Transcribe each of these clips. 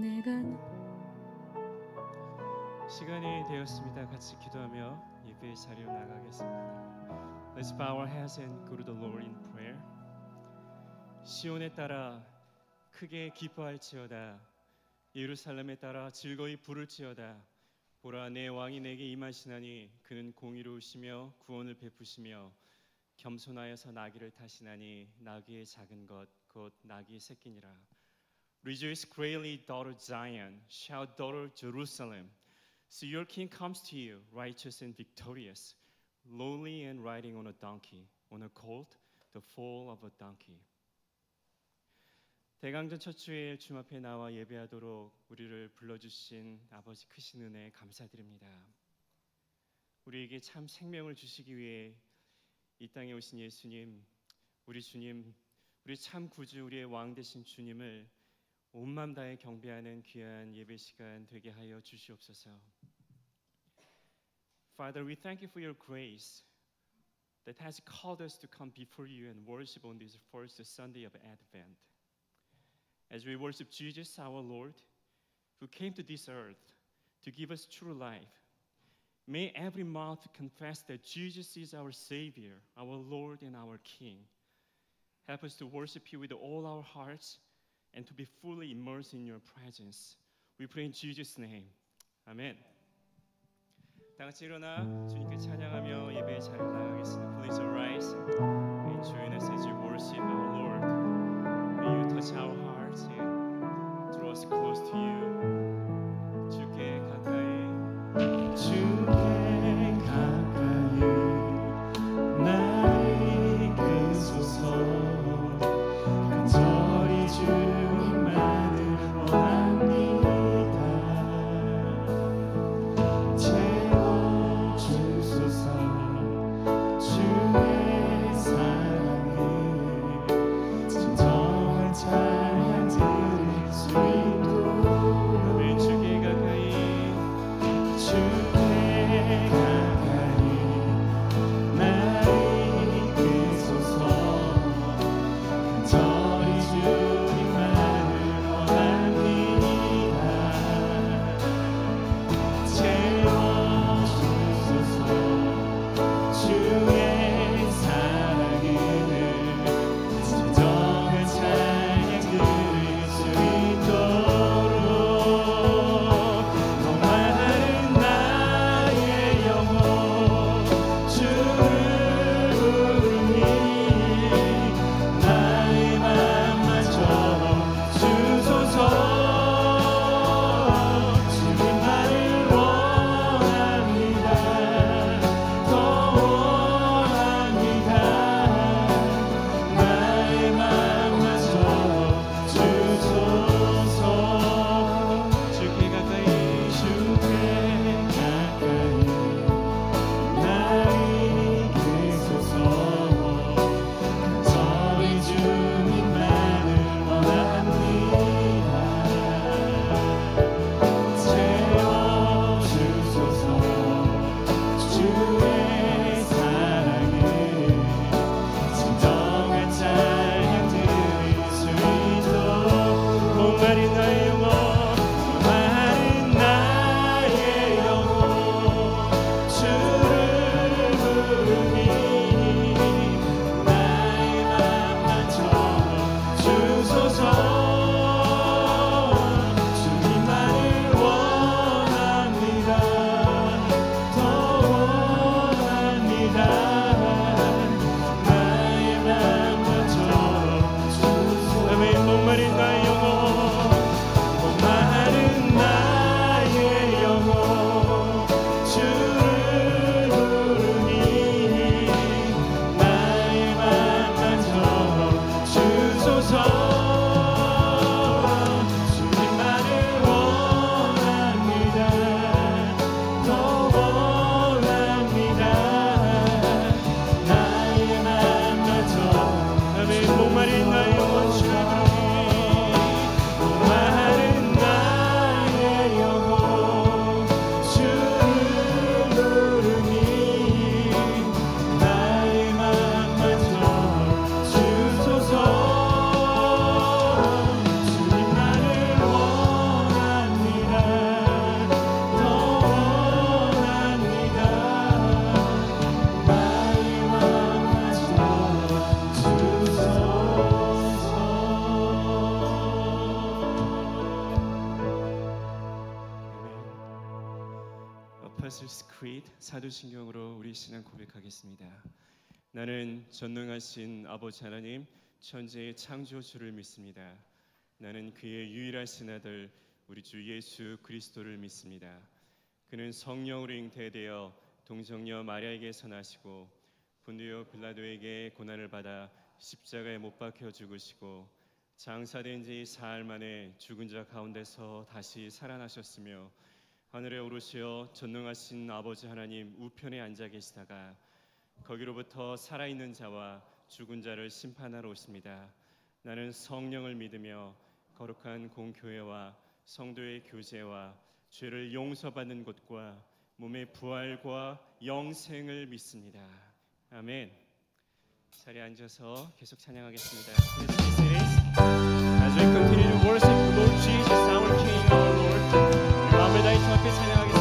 내가 시간이 되었습니다. 같이 기도하며 예배의 자리로 나가겠습니다. Let's bow our heads and go to the Lord in prayer. 시온에 따라 크게 기뻐할지어다. 예루살렘에 따라 즐거이 부를지어다. 보라, 내 왕이 내게 임하시나니 그는 공의로우시며 구원을 베푸시며 겸손하여서 나귀를 타시나니 나귀의 작은 것 곧 나귀의 새끼니라. Rejoice greatly, daughter Zion. Shout, daughter Jerusalem. See, your king comes to you, righteous and victorious, lowly and riding on a donkey, on a colt, the foal of a donkey. 대강전 첫 주일 주님 앞에 나와 예배하도록 우리를 불러주신 아버지 크신 은혜에 감사드립니다. 우리에게 참 생명을 주시기 위해 이 땅에 오신 예수님, 우리 주님, 우리 참 구주, 우리의 왕 되신 주님을 온 마음 다해 경배하는 귀한 예배 시간 되게 하여 주시옵소서. Father, we thank you for your grace that has called us to come before you and worship on this first Sunday of Advent. As we worship Jesus, our Lord, who came to this earth to give us true life, may every mouth confess that Jesus is our Savior, our Lord, and our King. Help us to worship you with all our hearts and to be fully immersed in your presence. We pray in Jesus' name. Amen. 다 같이 일어나 주님께 찬양하며 예배의 자리로 나가겠습니다. Please arise and join us as we worship our Lord. May you touch our hearts and draw us close to you. 주께 가까이 나를 이끄소서. 찬양 드릴 수 있도록 Apostles' Creed 사도신경으로 우리 신앙 고백하겠습니다. 나는 전능하신 아버지 하나님 천지의 창조주를 믿습니다. 나는 그의 유일하신 아들 우리 주 예수 그리스도를 믿습니다. 그는 성령으로 잉태되어 동정녀 마리아에게서 나시고 본디오 빌라도에게 고난을 받아 십자가에 못 박혀 죽으시고 장사된 지 사흘 만에 죽은 자 가운데서 다시 살아나셨으며 하늘에 오르시어 전능하신 아버지 하나님 우편에 앉아 계시다가 거기로부터 살아있는 자와 죽은 자를 심판하러 오십니다. 나는 성령을 믿으며 거룩한 공교회와 성도의 교제와 죄를 용서받는 것과 몸의 부활과 영생을 믿습니다. 아멘. 자리에 앉아서 계속 찬양하겠습니다. As we continue to worship the Lord Jesus, our King, our Lord, 마음을 다해 주 앞에 찬양하겠습니다.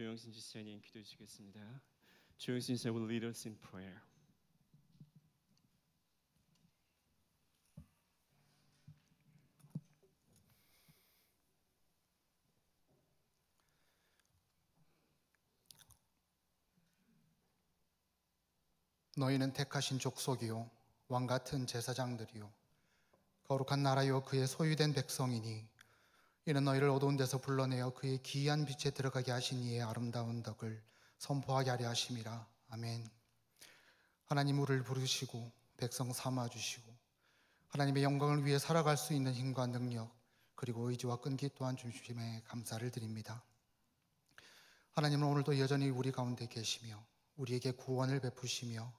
조영신 지사님 기도해 주시겠습니다. 조영신 지사 will lead us in prayer. 너희는 택하신 족속이요 왕같은 제사장들이요 거룩한 나라요 그의 소유된 백성이니 이는 너희를 어두운 데서 불러내어 그의 기이한 빛에 들어가게 하신 이의 아름다운 덕을 선포하게 하려 하심이라. 아멘. 하나님 우리를 부르시고 백성 삼아주시고 하나님의 영광을 위해 살아갈 수 있는 힘과 능력 그리고 의지와 끈기 또한 주심에 감사를 드립니다. 하나님은 오늘도 여전히 우리 가운데 계시며 우리에게 구원을 베푸시며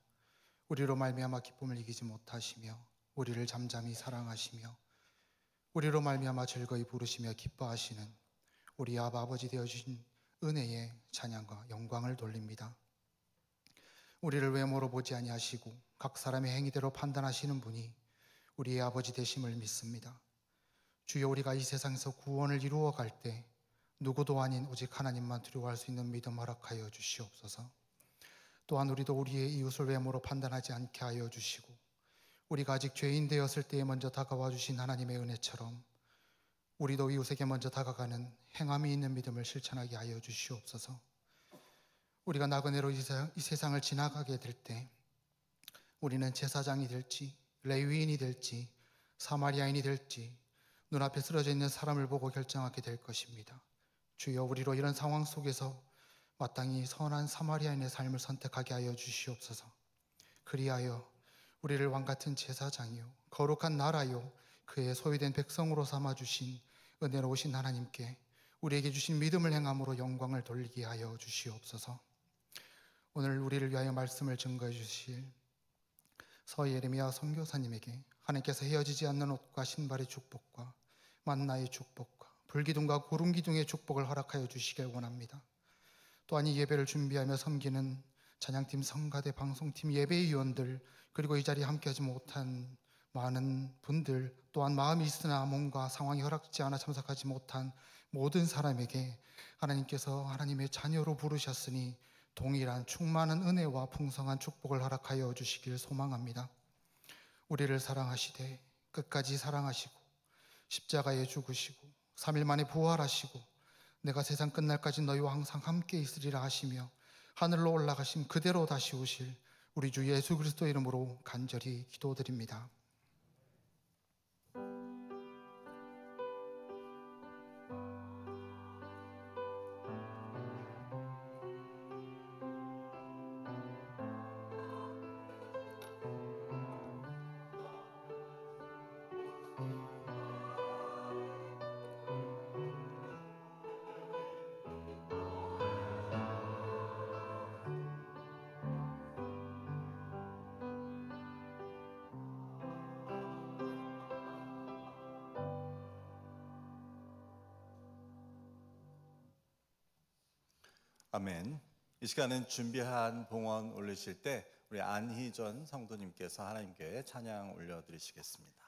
우리로 말미암아 기쁨을 이기지 못하시며 우리를 잠잠히 사랑하시며 우리로 말미암아 즐거이 부르시며 기뻐하시는 우리 아버지 되어주신 은혜의 찬양과 영광을 돌립니다. 우리를 외모로 보지 아니하시고 각 사람의 행위대로 판단하시는 분이 우리의 아버지 되심을 믿습니다. 주여 우리가 이 세상에서 구원을 이루어 갈 때 누구도 아닌 오직 하나님만 두려워할 수 있는 믿음 허락하여 주시옵소서. 또한 우리도 우리의 이웃을 외모로 판단하지 않게 하여 주시고 우리가 아직 죄인 되었을 때에 먼저 다가와 주신 하나님의 은혜처럼 우리도 이웃에게 먼저 다가가는 행함이 있는 믿음을 실천하게 하여 주시옵소서. 우리가 나그네로 이 세상을 지나가게 될 때 우리는 제사장이 될지 레위인이 될지 사마리아인이 될지 눈앞에 쓰러져 있는 사람을 보고 결정하게 될 것입니다. 주여 우리로 이런 상황 속에서 마땅히 선한 사마리아인의 삶을 선택하게 하여 주시옵소서. 그리하여 우리를 왕같은 제사장이요 거룩한 나라요 그의 소유된 백성으로 삼아주신 은혜로우신 하나님께 우리에게 주신 믿음을 행함으로 영광을 돌리게 하여 주시옵소서. 오늘 우리를 위하여 말씀을 증거해 주실 서예레미야 선교사님에게 하나님께서 헤어지지 않는 옷과 신발의 축복과 만나의 축복과 불기둥과 구름기둥의 축복을 허락하여 주시길 원합니다. 또한 이 예배를 준비하며 섬기는 찬양팀, 성가대, 방송팀, 예배위원들 그리고 이 자리에 함께하지 못한 많은 분들 또한 마음이 있으나 몸과 상황이 허락지 않아 참석하지 못한 모든 사람에게 하나님께서 하나님의 자녀로 부르셨으니 동일한 충만한 은혜와 풍성한 축복을 허락하여 주시길 소망합니다. 우리를 사랑하시되 끝까지 사랑하시고 십자가에 죽으시고 3일 만에 부활하시고 내가 세상 끝날까지 너희와 항상 함께 있으리라 하시며 하늘로 올라가심 그대로 다시 오실 우리 주 예수 그리스도 이름으로 간절히 기도드립니다. 아멘. 이 시간은 준비한 봉헌 올리실 때 우리 안희전 성도님께서 하나님께 찬양 올려드리시겠습니다.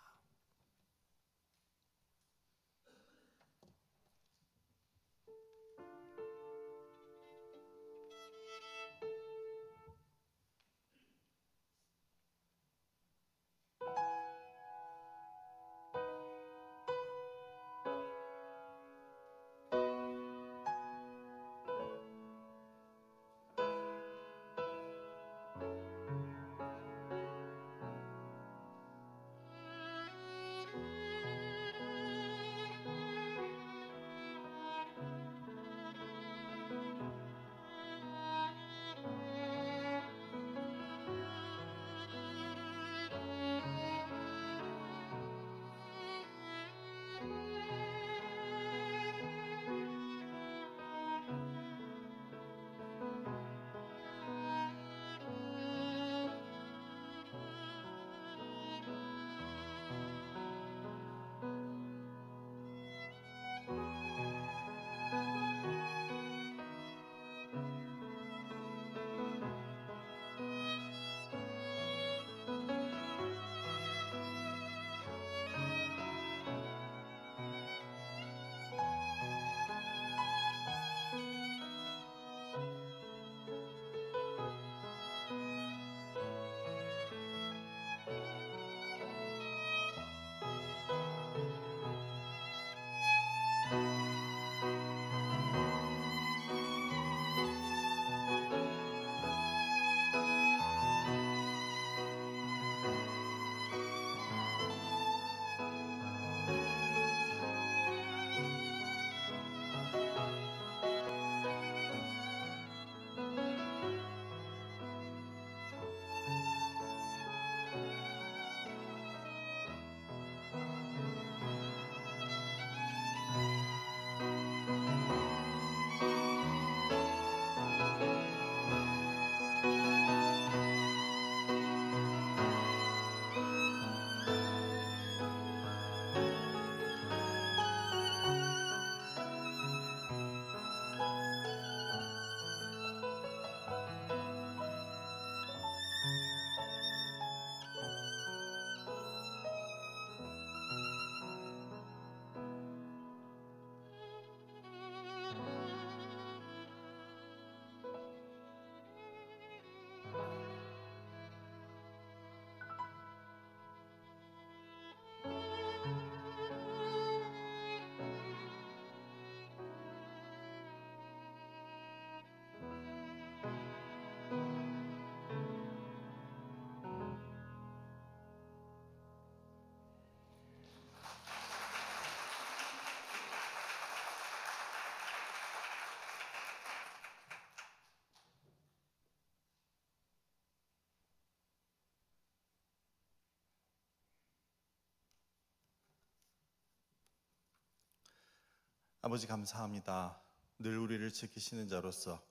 아버지 감사합니다. 늘 우리를 지키시는 자로서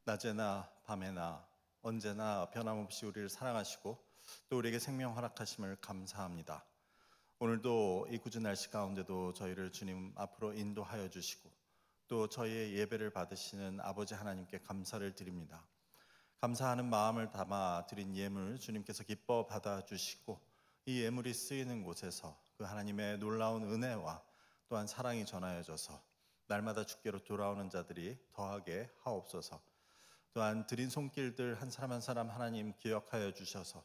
낮에나 밤에나 언제나 변함없이 우리를 사랑하시고 또 우리에게 생명 허락하심을 감사합니다. 오늘도 이 궂은 날씨 가운데도 저희를 주님 앞으로 인도하여 주시고 또 저희의 예배를 받으시는 아버지 하나님께 감사를 드립니다. 감사하는 마음을 담아 드린 예물 주님께서 기뻐 받아주시고 이 예물이 쓰이는 곳에서 그 하나님의 놀라운 은혜와 또한 사랑이 전하여져서 날마다 주께로 돌아오는 자들이 더하게 하옵소서. 또한 드린 손길들 한 사람 한 사람 하나님 기억하여 주셔서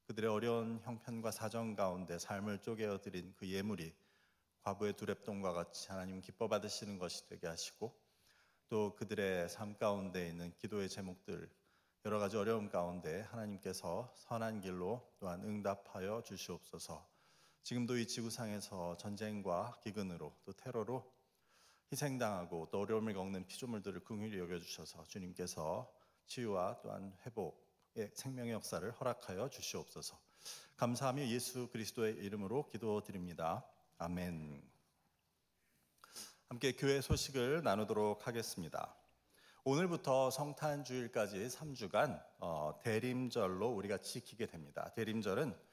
그들의 어려운 형편과 사정 가운데 삶을 쪼개어 드린 그 예물이 과부의 두렙돈과 같이 하나님 기뻐 받으시는 것이 되게 하시고 또 그들의 삶 가운데 있는 기도의 제목들 여러 가지 어려움 가운데 하나님께서 선한 길로 또한 응답하여 주시옵소서. 지금도 이 지구상에서 전쟁과 기근으로 또 테러로 희생당하고 또 어려움을 겪는 피조물들을 긍휼히 여겨주셔서 주님께서 치유와 또한 회복의 생명의 역사를 허락하여 주시옵소서. 감사하며 예수 그리스도의 이름으로 기도드립니다. 아멘. 함께 교회 소식을 나누도록 하겠습니다. 오늘부터 성탄주일까지 3주간 대림절로 우리가 지키게 됩니다. 대림절은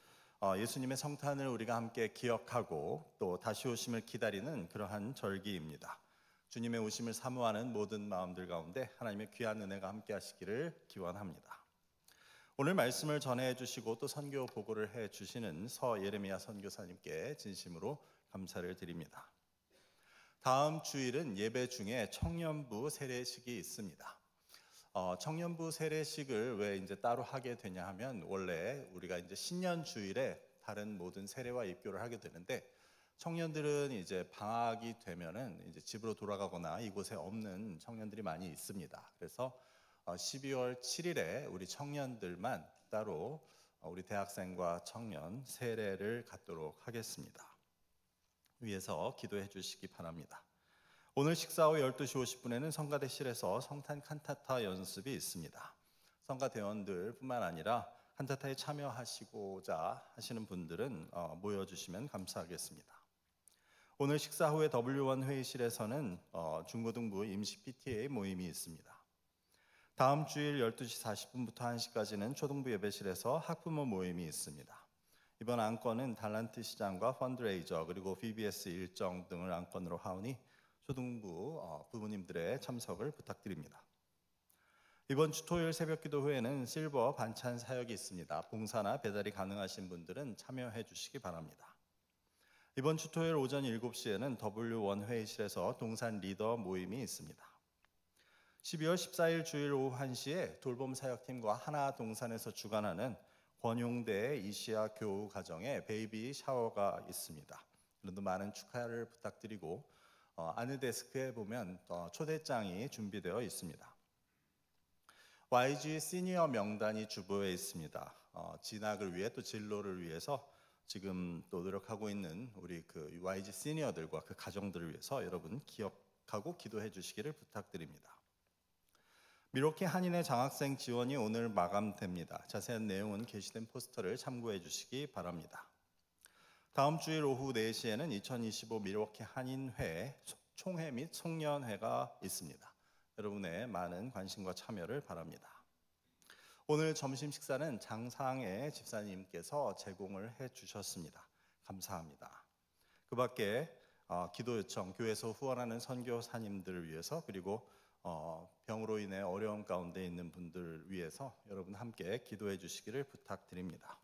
예수님의 성탄을 우리가 함께 기억하고 또 다시 오심을 기다리는 그러한 절기입니다. 주님의 오심을 사모하는 모든 마음들 가운데 하나님의 귀한 은혜가 함께 하시기를 기원합니다. 오늘 말씀을 전해 주시고 또 선교 보고를 해 주시는 서예레미야 선교사님께 진심으로 감사를 드립니다. 다음 주일은 예배 중에 청년부 세례식이 있습니다. 청년부 세례식을 왜 이제 따로 하게 되냐 하면 원래 우리가 이제 신년 주일에 다른 모든 세례와 입교를 하게 되는데 청년들은 이제 방학이 되면은 이제 집으로 돌아가거나 이곳에 없는 청년들이 많이 있습니다. 그래서 12월 7일에 우리 청년들만 따로 우리 대학생과 청년 세례를 갖도록 하겠습니다. 위에서 기도해 주시기 바랍니다. 오늘 식사 후 12시 50분에는 성가대실에서 성탄 칸타타 연습이 있습니다. 성가대원들 뿐만 아니라 칸타타에 참여하시고자 하시는 분들은 모여주시면 감사하겠습니다. 오늘 식사 후에 W1 회의실에서는 중고등부 임시 PTA 모임이 있습니다. 다음 주일 12시 40분부터 1시까지는 초등부 예배실에서 학부모 모임이 있습니다. 이번 안건은 달란트 시장과 펀드레이저 그리고 VBS 일정 등을 안건으로 하오니 초등부 부모님들의 참석을 부탁드립니다. 이번 주 토요일 새벽기도 후에는 실버 반찬 사역이 있습니다. 봉사나 배달이 가능하신 분들은 참여해 주시기 바랍니다. 이번 주 토요일 오전 7시에는 W1 회의실에서 동산 리더 모임이 있습니다. 12월 14일 주일 오후 1시에 돌봄 사역팀과 하나 동산에서 주관하는 권용대 이시아 교우 가정에 베이비 샤워가 있습니다. 그런데 많은 축하를 부탁드리고 안내 데스크에 보면 초대장이 준비되어 있습니다. YG 시니어 명단이 주보에 있습니다. 진학을 위해 또 진로를 위해서 지금 또 노력하고 있는 우리 그 YG 시니어들과 그 가정들을 위해서 여러분 기억하고 기도해 주시기를 부탁드립니다. 미로키 한인의 장학생 지원이 오늘 마감됩니다. 자세한 내용은 게시된 포스터를 참고해 주시기 바랍니다. 다음 주일 오후 4시에는 2025 미로키 한인회 총회 및 송년회가 있습니다. 여러분의 많은 관심과 참여를 바랍니다. 오늘 점심 식사는 장상애 집사님께서 제공을 해 주셨습니다. 감사합니다. 그 밖에 기도 요청, 교회에서 후원하는 선교사님들을 위해서 그리고 병으로 인해 어려움 가운데 있는 분들 위해서 여러분 함께 기도해 주시기를 부탁드립니다.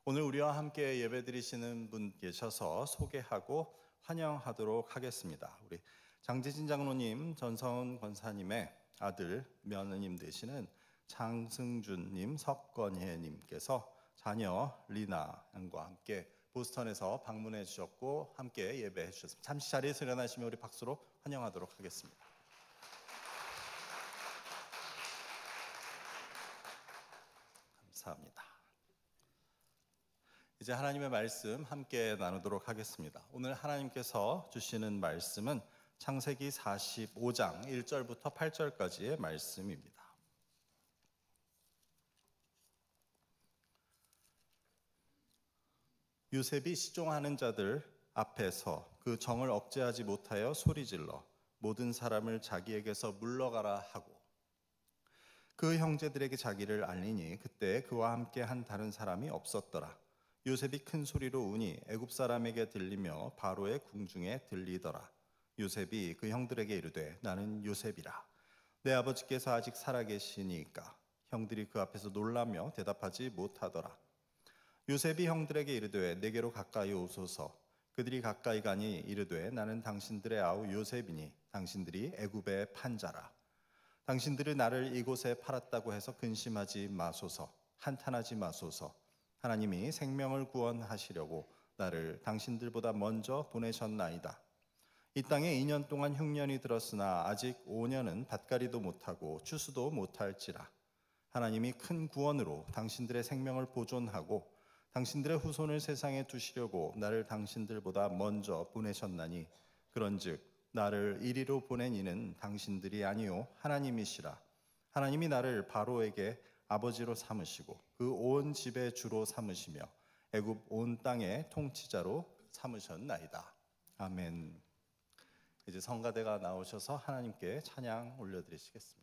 오늘 우리와 함께 예배드리시는 분 계셔서 소개하고 환영하도록 하겠습니다. 우리 장재진 장로님, 전성은 권사님의 아들 며느님 되시는 장승준님, 석건혜님께서 자녀 리나 양과 함께 보스턴에서 방문해 주셨고 함께 예배해 주셨습니다. 잠시 자리에서 일어나시면 우리 박수로 환영하도록 하겠습니다. 감사합니다. 이제 하나님의 말씀 함께 나누도록 하겠습니다. 오늘 하나님께서 주시는 말씀은 창세기 45장 1절부터 8절까지의 말씀입니다. 요셉이 시종하는 자들 앞에서 그 정을 억제하지 못하여 소리질러 모든 사람을 자기에게서 물러가라 하고 그 형제들에게 자기를 알리니 그때 그와 함께 한 다른 사람이 없었더라. 요셉이 큰 소리로 우니 애굽 사람에게 들리며 바로의 궁중에 들리더라. 요셉이 그 형들에게 이르되 나는 요셉이라. 내 아버지께서 아직 살아계시니까. 형들이 그 앞에서 놀라며 대답하지 못하더라. 요셉이 형들에게 이르되 내게로 가까이 오소서. 그들이 가까이 가니 이르되 나는 당신들의 아우 요셉이니 당신들이 애굽의 판자라. 당신들이 나를 이곳에 팔았다고 해서 근심하지 마소서. 한탄하지 마소서. 하나님이 생명을 구원하시려고 나를 당신들보다 먼저 보내셨나이다. 이 땅에 2년 동안 흉년이 들었으나 아직 5년은 밭갈이도 못하고 추수도 못할지라. 하나님이 큰 구원으로 당신들의 생명을 보존하고 당신들의 후손을 세상에 두시려고 나를 당신들보다 먼저 보내셨나니 그런즉 나를 이리로 보낸 이는 당신들이 아니요 하나님이시라. 하나님이 나를 바로에게 아버지로 삼으시고 그 온 집의 주로 삼으시며 애굽 온 땅의 통치자로 삼으셨나이다. 아멘. 이제 성가대가 나오셔서 하나님께 찬양 올려드리시겠습니다.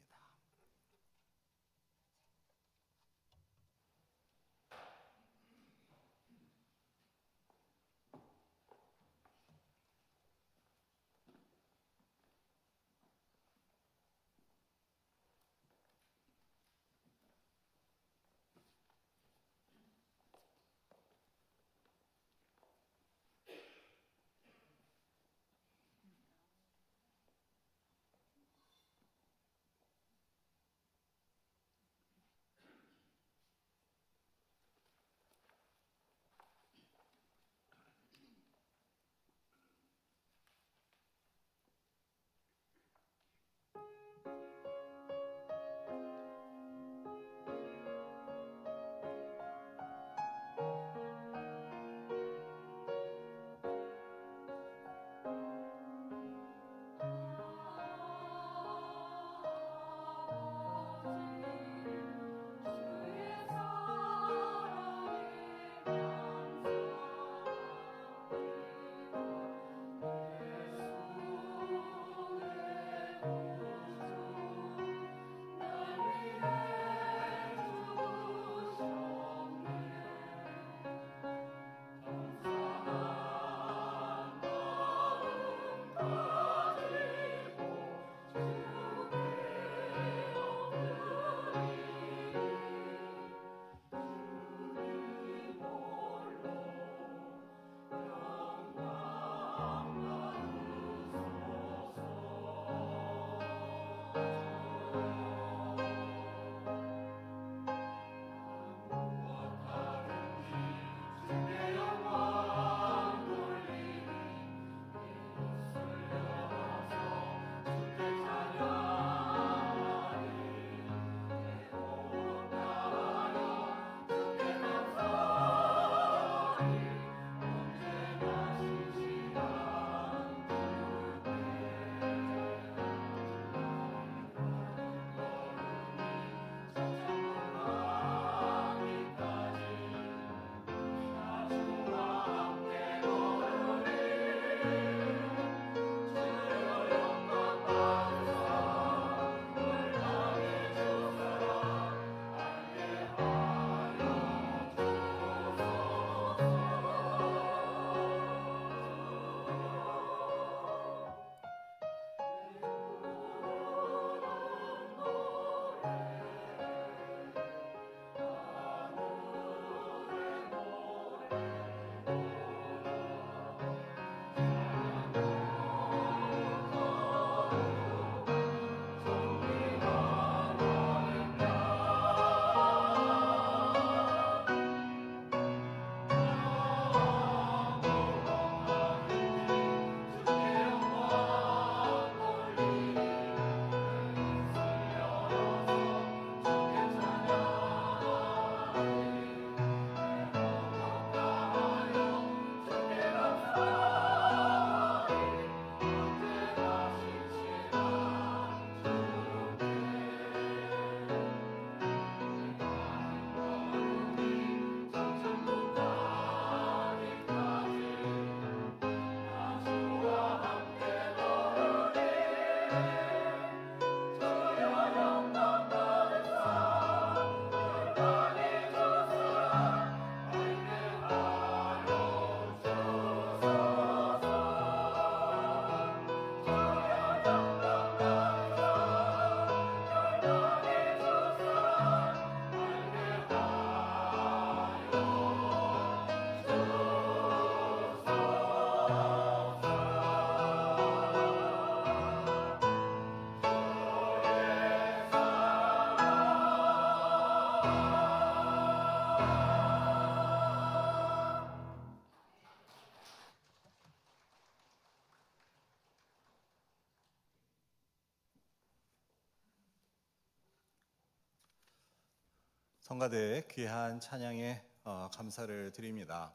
성가대의 귀한 찬양에 감사를 드립니다.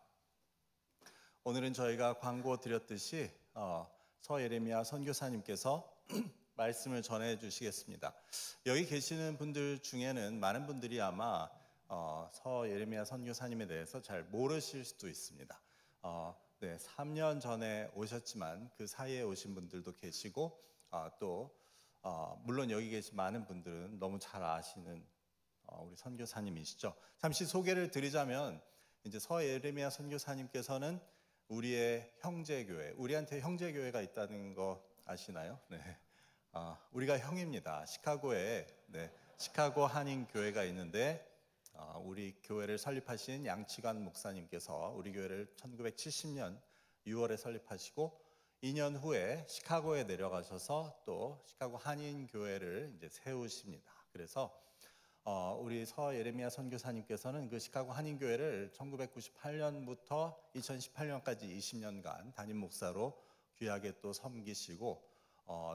오늘은 저희가 광고 드렸듯이 서 예레미야 선교사님께서 말씀을 전해 주시겠습니다. 여기 계시는 분들 중에는 많은 분들이 아마 서 예레미야 선교사님에 대해서 잘 모르실 수도 있습니다. 3년 전에 오셨지만 그 사이에 오신 분들도 계시고 또 물론 여기 계신 많은 분들은 너무 잘 아시는 우리 선교사님이시죠. 잠시 소개를 드리자면 이제 서 예레미야 선교사님께서는 우리의 형제교회, 우리한테 형제교회가 있다는 거 아시나요? 네. 우리가 형입니다. 시카고에 시카고 한인교회가 있는데 우리 교회를 설립하신 양치관 목사님께서 우리 교회를 1970년 6월에 설립하시고 2년 후에 시카고에 내려가셔서 또 시카고 한인교회를 이제 세우십니다. 그래서 우리 서 예레미야 선교사님께서는 그 시카고 한인교회를 1998년부터 2018년까지 20년간 담임 목사로 귀하게 또 섬기시고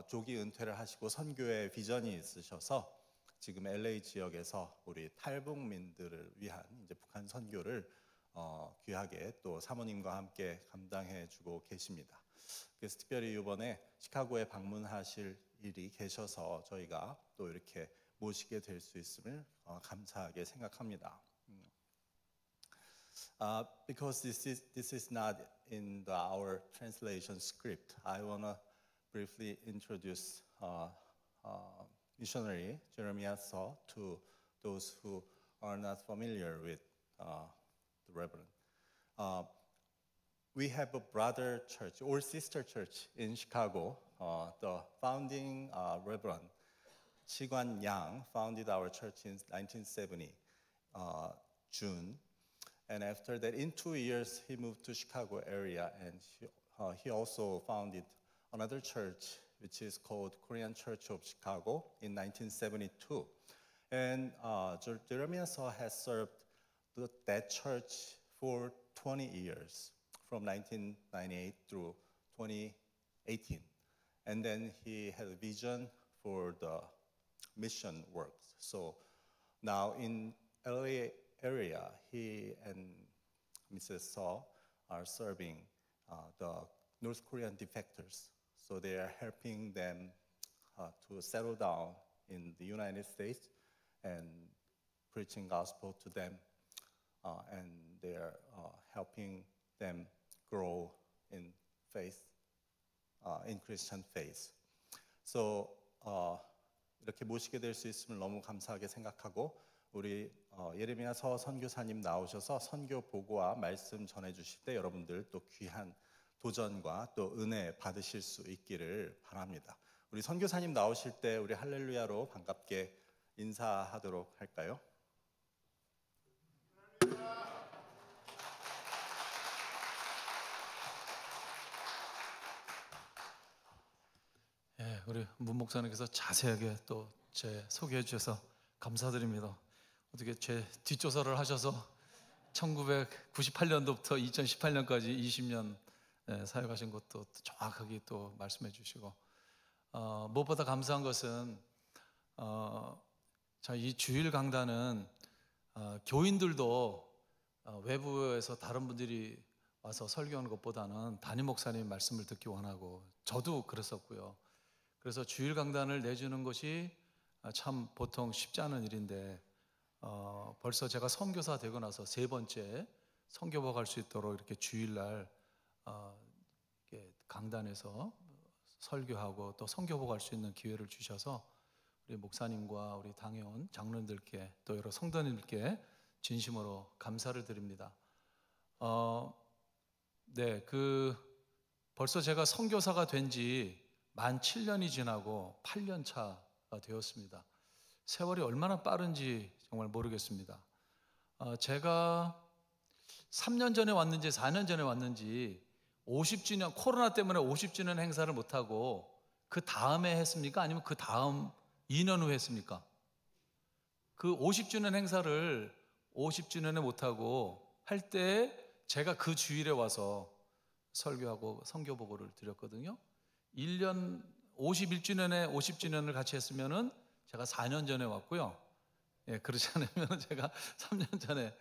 조기 은퇴를 하시고 선교의 비전이 있으셔서 지금 LA 지역에서 우리 탈북민들을 위한 이제 북한 선교를 귀하게 또 사모님과 함께 감당해주고 계십니다. 그래서 특별히 이번에 시카고에 방문하실 일이 계셔서 저희가 또 이렇게 모시게 될 수 있음을 감사하게 생각합니다. Because this is not in our translation script, I wanna briefly introduce missionary Jeremiah Saw to those who are not familiar with the Reverend. We have a brother church or sister church in Chicago. The founding Reverend Chi-Guan Yang founded our church in 1970, June. And after that, in 2 years, he moved to Chicago area, and he also founded another church, which is called Korean Church of Chicago in 1972. And Jeremiah Saw has served that church for 20 years, from 1998 through 2018. And then he had a vision for the mission works. So now in LA area, he and Mrs. Saw are serving the North Korean defectors. So they are helping them to settle down in the United States and preaching gospel to them. And they are helping them grow in faith, in Christian faith. So 이렇게 모시게 될 수 있음을 너무 감사하게 생각하고 우리 예레미야 서 선교사님 나오셔서 선교 보고와 말씀 전해 주실 때 여러분들 또 귀한 도전과 또 은혜 받으실 수 있기를 바랍니다. 우리 선교사님 나오실 때 우리 할렐루야로 반갑게 인사하도록 할까요? 예, 우리 문 목사님께서 자세하게 또 제 소개해 주셔서 감사드립니다. 어떻게 제 뒷조사를 하셔서 1998년도부터 2018년까지 20년 사역하신 것도 정확하게 또 말씀해 주시고 무엇보다 감사한 것은 이 주일 강단은 교인들도 외부에서 다른 분들이 와서 설교하는 것보다는 담임 목사님 말씀을 듣기 원하고 저도 그랬었고요. 그래서 주일 강단을 내주는 것이 참 보통 쉽지 않은 일인데 벌써 제가 선교사 되고 나서 3번째 선교복 갈 수 있도록 이렇게 주일날 이렇게 강단에서 설교하고 또 선교복 갈 수 있는 기회를 주셔서 우리 목사님과 우리 당회원 장로님들께 또 여러 성도님들께 진심으로 감사를 드립니다. 벌써 제가 선교사가 된 지 만 7년이 지나고 8년 차가 되었습니다. 세월이 얼마나 빠른지 정말 모르겠습니다. 제가 3년 전에 왔는지 4년 전에 왔는지 50주년, 코로나 때문에 50주년 행사를 못하고 그 다음에 했습니까? 아니면 그 다음 2년 후에 했습니까? 그 50주년 행사를 50주년에 못하고 할 때 제가 그 주일에 와서 설교하고 선교 보고를 드렸거든요. 1년 51주년에 50주년을 같이 했으면은 제가 4년 전에 왔고요. 예, 그렇지 않으면 제가 3년 전에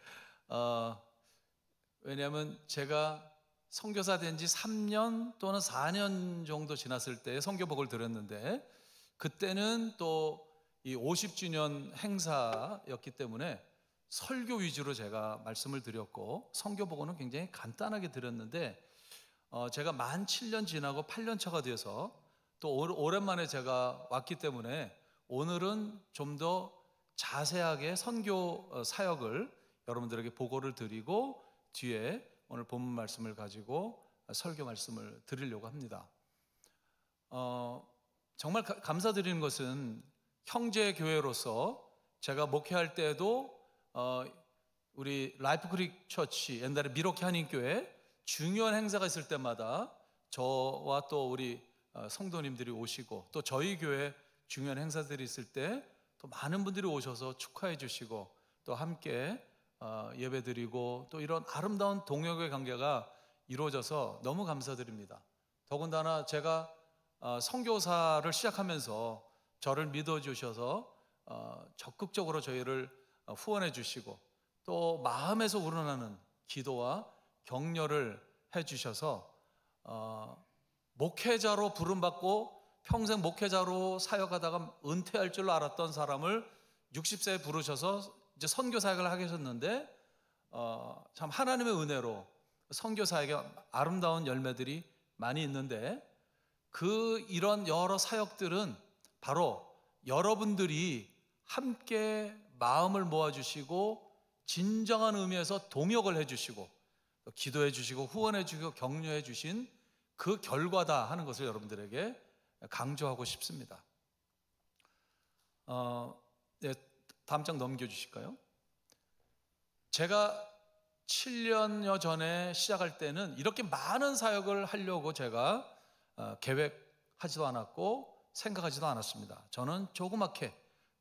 왜냐하면 제가 선교사 된 지 3년 또는 4년 정도 지났을 때 선교복을 드렸는데 그때는 또 이 50주년 행사였기 때문에 설교 위주로 제가 말씀을 드렸고 선교복은 굉장히 간단하게 드렸는데 제가 만 7년 지나고 8년 차가 돼서 또 오랜만에 제가 왔기 때문에 오늘은 좀 더 자세하게 선교 사역을 여러분들에게 보고를 드리고 뒤에 오늘 본문 말씀을 가지고 설교 말씀을 드리려고 합니다. 정말 감사드리는 것은 형제 교회로서 제가 목회할 때에도 우리 라이프 크릭 처치 옛날에 미로키 한인교회 중요한 행사가 있을 때마다 저와 또 우리 성도님들이 오시고 또 저희 교회 중요한 행사들이 있을 때 또 많은 분들이 오셔서 축하해 주시고 또 함께 예배 드리고 또 이런 아름다운 동역의 관계가 이루어져서 너무 감사드립니다. 더군다나 제가 선교사를 시작하면서 저를 믿어주셔서 적극적으로 저희를 후원해 주시고 또 마음에서 우러나는 기도와 격려를 해 주셔서 목회자로 부름받고 평생 목회자로 사역하다가 은퇴할 줄 알았던 사람을 60세에 부르셔서 이제 선교 사역을 하게 하셨는데 참 하나님의 은혜로 선교 사역에 아름다운 열매들이 많이 있는데 이런 여러 사역들은 바로 여러분들이 함께 마음을 모아주시고 진정한 의미에서 동역을 해주시고 기도해 주시고 후원해 주시고 격려해 주신 그 결과다 하는 것을 여러분들에게 강조하고 싶습니다. 네, 다음 장 넘겨주실까요? 제가 7년여 전에 시작할 때는 이렇게 많은 사역을 하려고 제가 계획하지도 않았고 생각하지도 않았습니다. 저는 조그맣게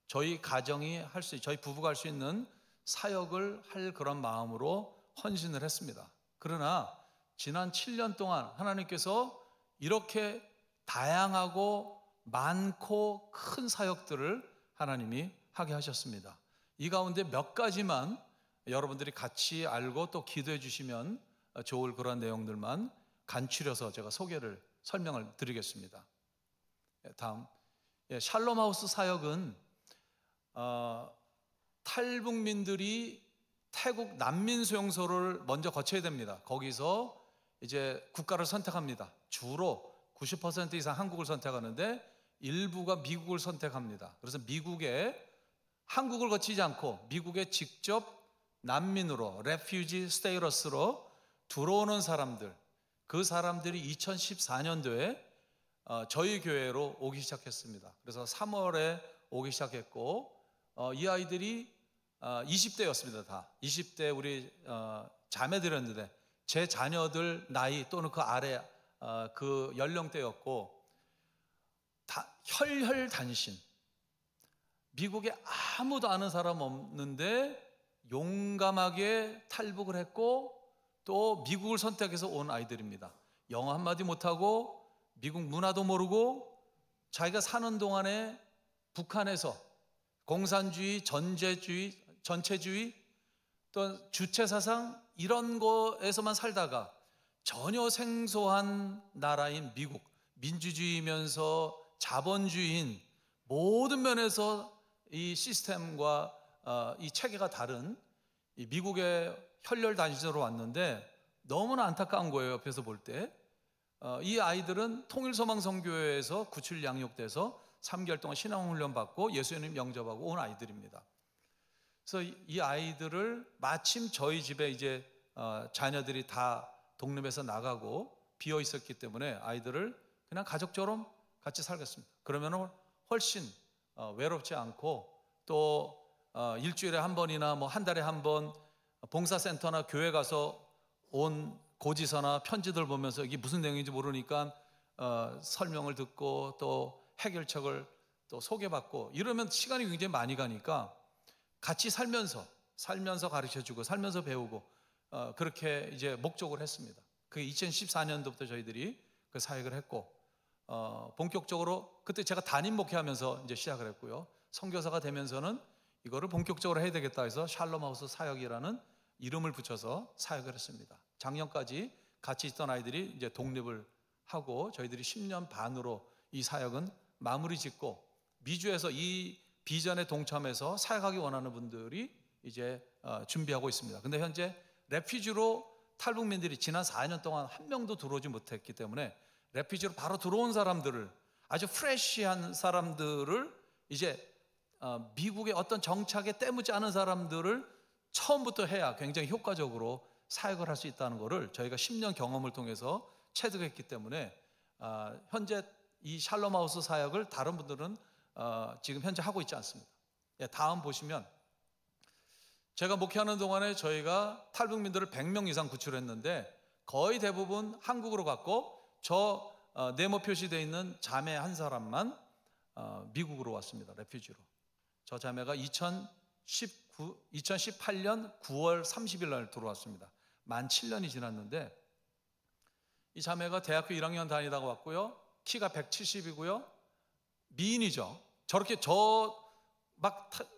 저희 가정이 저희 부부가 할 수 있는 사역을 할 그런 마음으로 헌신을 했습니다. 그러나 지난 7년 동안 하나님께서 이렇게 다양하고 많고 큰 사역들을 하나님이 하게 하셨습니다. 이 가운데 몇 가지만 여러분들이 같이 알고 또 기도해 주시면 좋을 그런 내용들만 간추려서 제가 설명을 드리겠습니다. 다음, 샬롬하우스 사역은 탈북민들이 태국 난민 수용소를 먼저 거쳐야 됩니다. 거기서 이제 국가를 선택합니다. 주로 90% 이상 한국을 선택하는데 일부가 미국을 선택합니다. 그래서 한국을 거치지 않고 미국에 직접 난민으로 refugee status로 들어오는 사람들, 그 사람들이 2014년도에 저희 교회로 오기 시작했습니다. 그래서 3월에 오기 시작했고 이 아이들이 20대였습니다. 다 20대 우리 자매들이었는데 제 자녀들 나이 또는 그 아래 그 연령대였고 혈혈단신 미국에 아무도 아는 사람 없는데 용감하게 탈북을 했고 또 미국을 선택해서 온 아이들입니다. 영어 한마디 못하고 미국 문화도 모르고 자기가 사는 동안에 북한에서 공산주의, 전체주의 또 주체사상 이런 거에서만 살다가 전혀 생소한 나라인 미국, 민주주의면서 자본주의인 모든 면에서 이 시스템과 이 체계가 다른 이 미국의 혈혈단신으로 왔는데 너무나 안타까운 거예요. 옆에서 볼 때. 이 아이들은 통일소망선교회에서 구출 양육돼서 3개월 동안 신앙훈련 받고 예수님 영접하고 온 아이들입니다. 그래서 이 아이들을 마침 저희 집에 이제 자녀들이 다 독립해서 나가고 비어 있었기 때문에 아이들을 그냥 가족처럼 같이 살겠습니다. 그러면 훨씬 외롭지 않고 또 일주일에 한 번이나 뭐 한 달에 한 번 봉사센터나 교회 가서 온 고지서나 편지들 보면서 이게 무슨 내용인지 모르니까 설명을 듣고 또 해결책을 또 소개받고 이러면 시간이 굉장히 많이 가니까 같이 살면서 가르쳐주고 살면서 배우고 그렇게 이제 목적을 했습니다. 그게 2014년도부터 저희들이 그 사역을 했고 본격적으로 그때 제가 담임 목회하면서 이제 시작을 했고요. 선교사가 되면서는 이거를 본격적으로 해야 되겠다 해서 샬롬하우스 사역이라는 이름을 붙여서 사역을 했습니다. 작년까지 같이 있던 아이들이 이제 독립을 하고 저희들이 10년 반으로 이 사역은 마무리 짓고, 미주에서 이 비전에 동참해서 사역하기 원하는 분들이 이제 준비하고 있습니다. 근데 현재 레피지로 탈북민들이 지난 4년 동안 한 명도 들어오지 못했기 때문에 레피지로 바로 들어온 사람들을, 아주 프레시한 사람들을, 이제 미국의 어떤 정착에 때묻지 않은 사람들을 처음부터 해야 굉장히 효과적으로 사역을 할 수 있다는 것을 저희가 10년 경험을 통해서 체득했기 때문에 현재 이 샬롬하우스 사역을 다른 분들은 지금 현재 하고 있지 않습니다. 다음 보시면, 제가 목회하는 동안에 저희가 탈북민들을 100명 이상 구출했는데 거의 대부분 한국으로 갔고, 저 네모 표시되어 있는 자매 한 사람만 미국으로 왔습니다. 레퓨지로. 저 자매가 2018년 9월 30일 날 들어왔습니다. 만 7년이 지났는데, 이 자매가 대학교 1학년 다니다가 왔고요. 키가 170이고요. 미인이죠. 저렇게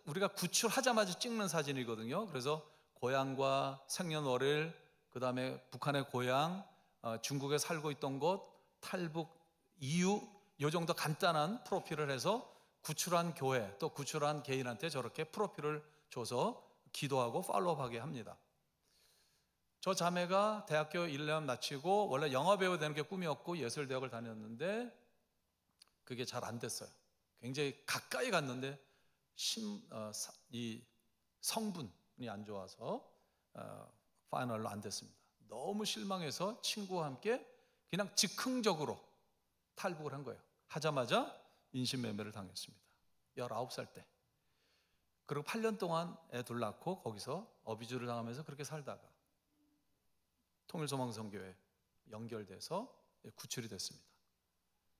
우리가 구출하자마자 찍는 사진이거든요. 그래서 고향과 생년월일, 그 다음에 북한의 고향, 중국에 살고 있던 곳, 탈북 이유, 요 정도 간단한 프로필을 해서 구출한 교회, 또 구출한 개인한테 저렇게 프로필을 줘서 기도하고 팔로우하게 합니다. 저 자매가 대학교 1년 마치고 원래 영화배우 되는 게 꿈이었고 예술대학을 다녔는데 그게 잘 안 됐어요. 굉장히 가까이 갔는데 이 성분이 안 좋아서 파이널로 안 됐습니다. 너무 실망해서 친구와 함께 그냥 즉흥적으로 탈북을 한 거예요. 하자마자 인신매매를 당했습니다. 19살 때. 그리고 8년 동안 애 둘 낳고 거기서 어비주를 당하면서 그렇게 살다가 통일소망선교회 연결돼서 구출이 됐습니다.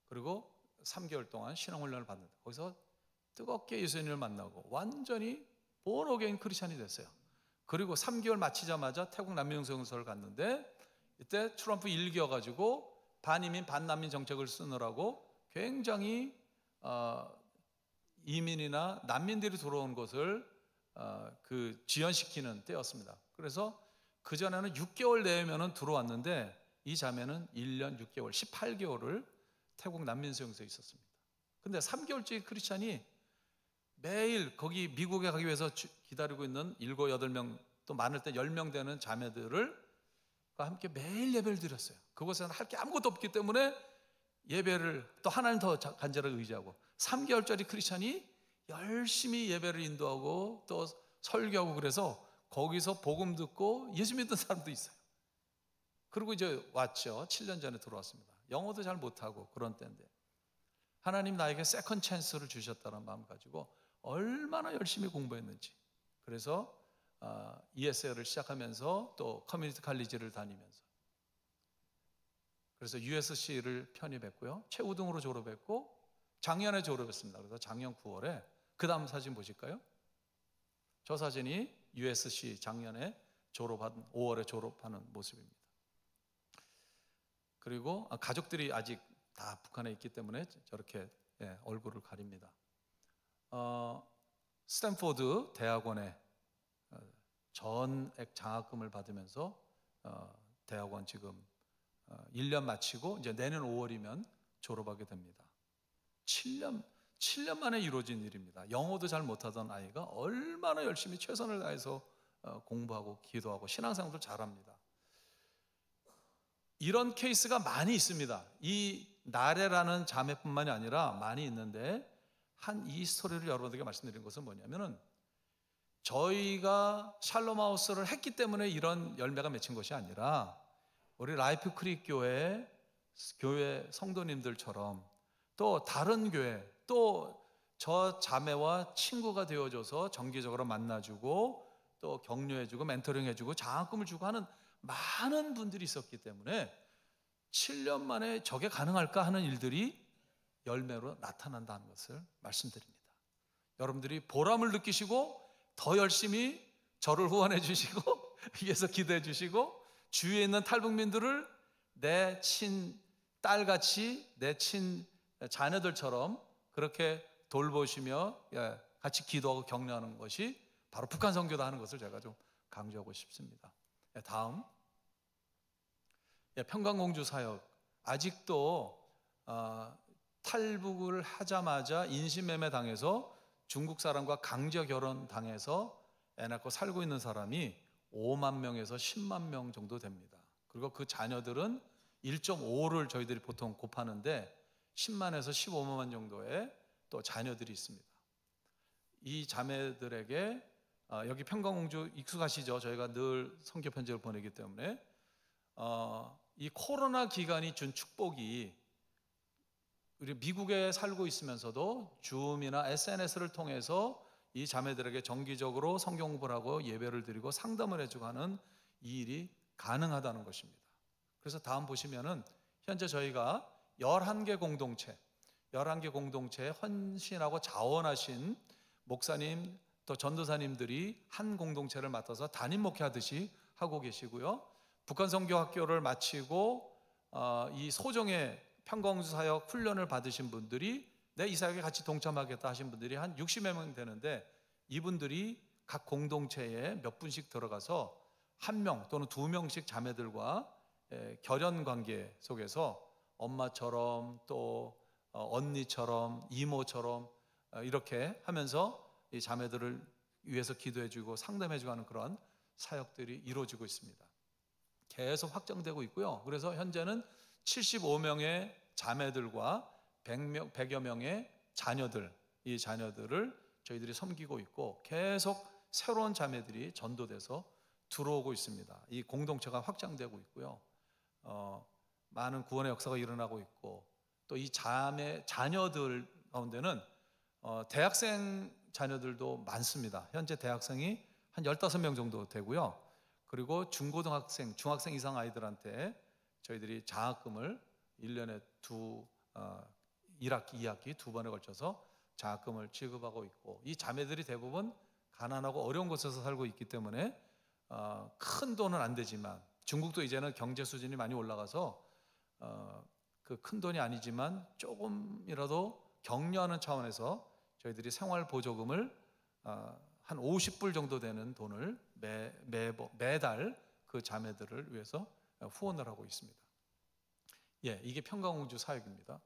그리고 3개월 동안 신앙훈련을 받는다. 거기서 뜨겁게 예수님을 만나고 완전히 본어게인 크리스찬이 됐어요. 그리고 3개월 마치자마자 태국 난민영성소를 갔는데, 이때 트럼프 일기여가지고 반이민 반난민 정책을 쓰느라고 굉장히 이민이나 난민들이 들어온 것을 지연시키는 때였습니다. 그래서 그전에는 6개월 내면은 들어왔는데 이 자매는 1년 6개월, 18개월을 태국 난민수용소에 있었습니다. 근데 3개월째 크리스찬이 매일 거기 미국에 가기 위해서 기다리고 있는 7, 8명, 또 많을 때 10명 되는 자매들을 함께 매일 예배를 드렸어요. 그곳에는 할 게 아무것도 없기 때문에 예배를 또 하나님 더 간절하게 의지하고, 3개월짜리 크리스찬이 열심히 예배를 인도하고 또 설교하고, 그래서 거기서 복음 듣고 예수 믿는 사람도 있어요. 그리고 이제 왔죠. 7년 전에 들어왔습니다. 영어도 잘 못하고 그런 때인데 하나님 나에게 세컨 찬스를 주셨다는 마음 가지고 얼마나 열심히 공부했는지. 그래서 ESL을 시작하면서 또 커뮤니티 칼리지를 다니면서, 그래서 USC를 편입했고요. 최우등으로 졸업했고 작년에 졸업했습니다. 그래서 작년 9월에, 그 다음 사진 보실까요? 저 사진이 USC 작년에 5월에 졸업하는 모습입니다. 그리고 가족들이 아직 다 북한에 있기 때문에 저렇게 얼굴을 가립니다. 스탠포드 대학원에 전액 장학금을 받으면서 대학원 지금 1년 마치고 이제 내년 5월이면 졸업하게 됩니다. 7년 만에 이루어진 일입니다. 영어도 잘 못하던 아이가 얼마나 열심히 최선을 다해서 공부하고 기도하고 신앙생활도 잘합니다. 이런 케이스가 많이 있습니다. 이 나래라는 자매뿐만이 아니라 많이 있는데, 이 스토리를 여러분들에게 말씀드린 것은 뭐냐면은, 저희가 샬롬하우스를 했기 때문에 이런 열매가 맺힌 것이 아니라 우리 라이프 크릭 교회 성도님들처럼 또 다른 교회, 또 저 자매와 친구가 되어줘서 정기적으로 만나주고 또 격려해주고 멘토링해주고 장학금을 주고 하는 많은 분들이 있었기 때문에 7년 만에 저게 가능할까 하는 일들이 열매로 나타난다는 것을 말씀드립니다. 여러분들이 보람을 느끼시고 더 열심히 저를 후원해 주시고 위해서 기도해 주시고 주위에 있는 탈북민들을 내 친딸같이, 내 친자녀들처럼 그렇게 돌보시며 같이 기도하고 격려하는 것이 바로 북한 선교다 하는 것을 제가 좀 강조하고 싶습니다. 다음, 평강공주 사역. 아직도 탈북을 하자마자 인신매매 당해서 중국 사람과 강제 결혼 당해서 애 낳고 살고 있는 사람이 5만 명에서 10만 명 정도 됩니다. 그리고 그 자녀들은 1.5를 저희들이 보통 곱하는데 10만에서 15만 정도의 또 자녀들이 있습니다. 이 자매들에게 여기 평강공주 익숙하시죠? 저희가 늘 선교 편지를 보내기 때문에 이 코로나 기간이 준 축복이 우리 미국에 살고 있으면서도 줌이나 SNS를 통해서 이 자매들에게 정기적으로 성경 공부를 하고 예배를 드리고 상담을 해주고 하는 이 일이 가능하다는 것입니다. 그래서 다음 보시면은 현재 저희가 11개 공동체에 헌신하고 자원하신 목사님 또 전도사님들이 한 공동체를 맡아서 담임 목회하듯이 하고 계시고요. 북한 선교학교를 마치고 이 소정의 평강공주 사역 훈련을 받으신 분들이 이 사역에 같이 동참하겠다 하신 분들이 한 60여 명 되는데 이분들이 각 공동체에 몇 분씩 들어가서 1명 또는 2명씩 자매들과 결연 관계 속에서 엄마처럼 또 언니처럼 이모처럼 이렇게 하면서 이 자매들을 위해서 기도해주고 상담해주고 하는 그런 사역들이 이루어지고 있습니다. 계속 확장되고 있고요. 그래서 현재는 75명의 자매들과 100여 명의 자녀들, 이 자녀들을 저희들이 섬기고 있고 계속 새로운 자매들이 전도돼서 들어오고 있습니다. 이 공동체가 확장되고 있고요. 많은 구원의 역사가 일어나고 있고 또 이 자녀들 가운데는 대학생 자녀들도 많습니다. 현재 대학생이 한 15명 정도 되고요. 그리고 중고등학생, 중학생 이상 아이들한테 저희들이 장학금을 1년에 1학기, 2학기 두 번에 걸쳐서 장학금을 지급하고 있고 이 자매들이 대부분 가난하고 어려운 곳에서 살고 있기 때문에 큰 돈은 안 되지만 중국도 이제는 경제 수준이 많이 올라가서 그 큰 돈이 아니지만 조금이라도 격려하는 차원에서 저희들이 생활보조금을 한 50불 정도 되는 돈을 매달 그 자매들을 위해서 후원을 하고 있습니다. 이게 평강공주 사역입니다.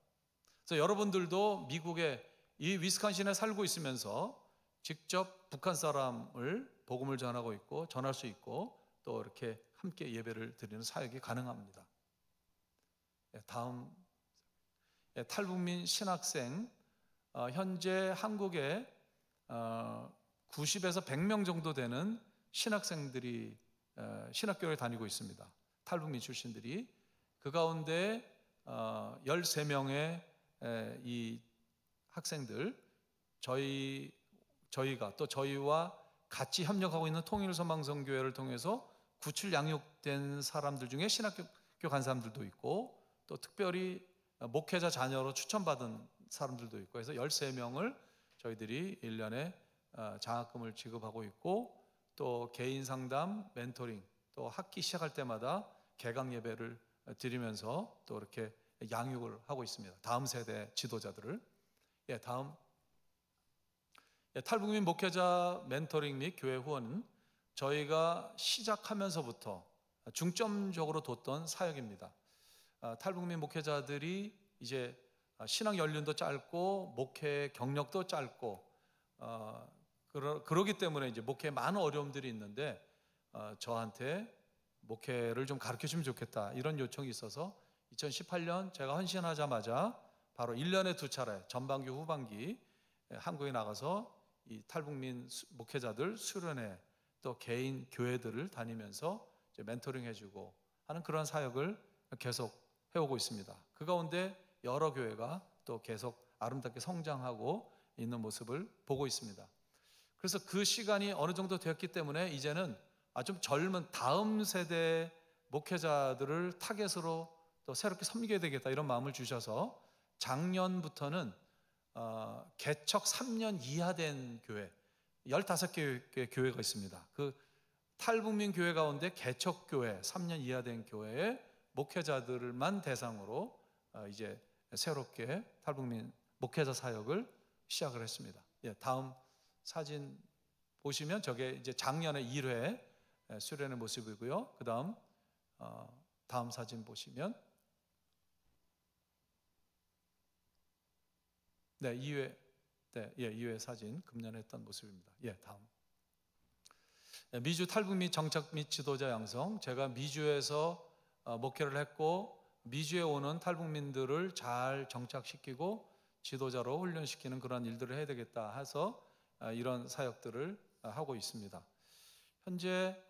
그래서 여러분들도 미국의 이 위스콘신에 살고 있으면서 직접 북한 사람을 복음을 전하고 있고 전할 수 있고 또 이렇게 함께 예배를 드리는 사역이 가능합니다. 다음, 탈북민 신학생. 현재 한국에 90에서 100명 정도 되는 신학생들이 신학교를 다니고 있습니다. 탈북민 출신들이. 그 가운데 13명의 이 학생들, 저희가 또 저희와 같이 협력하고 있는 통일소망성교회를 통해서 구출 양육된 사람들 중에 신학교 간 사람들도 있고 또 특별히 목회자 자녀로 추천받은 사람들도 있고 해서 13명을 저희들이 1년에 장학금을 지급하고 있고 또 개인 상담, 멘토링, 또 학기 시작할 때마다 개강 예배를 드리면서 또 이렇게 양육을 하고 있습니다. 다음 세대 지도자들을. 다음, 탈북민 목회자 멘토링 및 교회 후원은 저희가 시작하면서부터 중점적으로 뒀던 사역입니다. 탈북민 목회자들이 이제 신앙 연륜도 짧고 목회 경력도 짧고 그러기 때문에 이제 목회에 많은 어려움들이 있는데 저한테 목회를 좀 가르쳐주면 좋겠다 이런 요청이 있어서 2018년 제가 헌신하자마자 바로 1년에 2차례 전반기 후반기 한국에 나가서 이 탈북민 목회자들 수련회 또 개인 교회들을 다니면서 이제 멘토링 해주고 하는 그런 사역을 계속 해오고 있습니다. 그 가운데 여러 교회가 또 계속 아름답게 성장하고 있는 모습을 보고 있습니다. 그래서 그 시간이 어느 정도 되었기 때문에 이제는 좀 젊은 다음 세대 목회자들을 타겟으로 또 새롭게 섬겨야 되겠다 이런 마음을 주셔서 작년부터는 개척 3년 이하 된 교회 15개의 교회가 있습니다. 그 탈북민 교회 가운데 개척 교회 3년 이하 된 교회의 목회자들만 대상으로 이제 새롭게 탈북민 목회자 사역을 시작을 했습니다. 다음 사진 보시면 저게 이제 작년에 1회 수련의 모습이고요. 그다음 다음 사진 보시면 네, 2회 2회 사진 금년에 했던 모습입니다. 다음. 미주 탈북 및 정착 및 지도자 양성. 제가 미주에서 목회를 했고 미주에 오는 탈북민들을 잘 정착시키고 지도자로 훈련시키는 그런 일들을 해야 되겠다 해서 이런 사역들을 하고 있습니다. 현재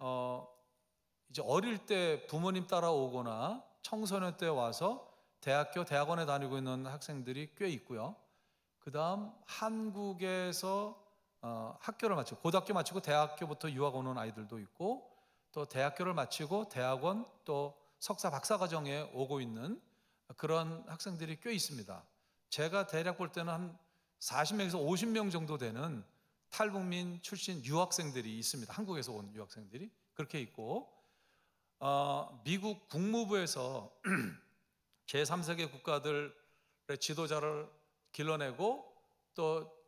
이제 어릴 때 부모님 따라오거나 청소년 때 와서 대학원에 다니고 있는 학생들이 꽤 있고요. 그 다음 한국에서 학교를 마치고 고등학교 마치고 대학교부터 유학 오는 아이들도 있고 또 대학교를 마치고 대학원 또 석사 박사 과정에 오고 있는 그런 학생들이 꽤 있습니다. 제가 대략 볼 때는 한 40명에서 50명 정도 되는 탈북민 출신 유학생들이 있습니다. 한국에서 온 유학생들이 그렇게 있고 미국 국무부에서 제3세계 국가들의 지도자를 길러내고 또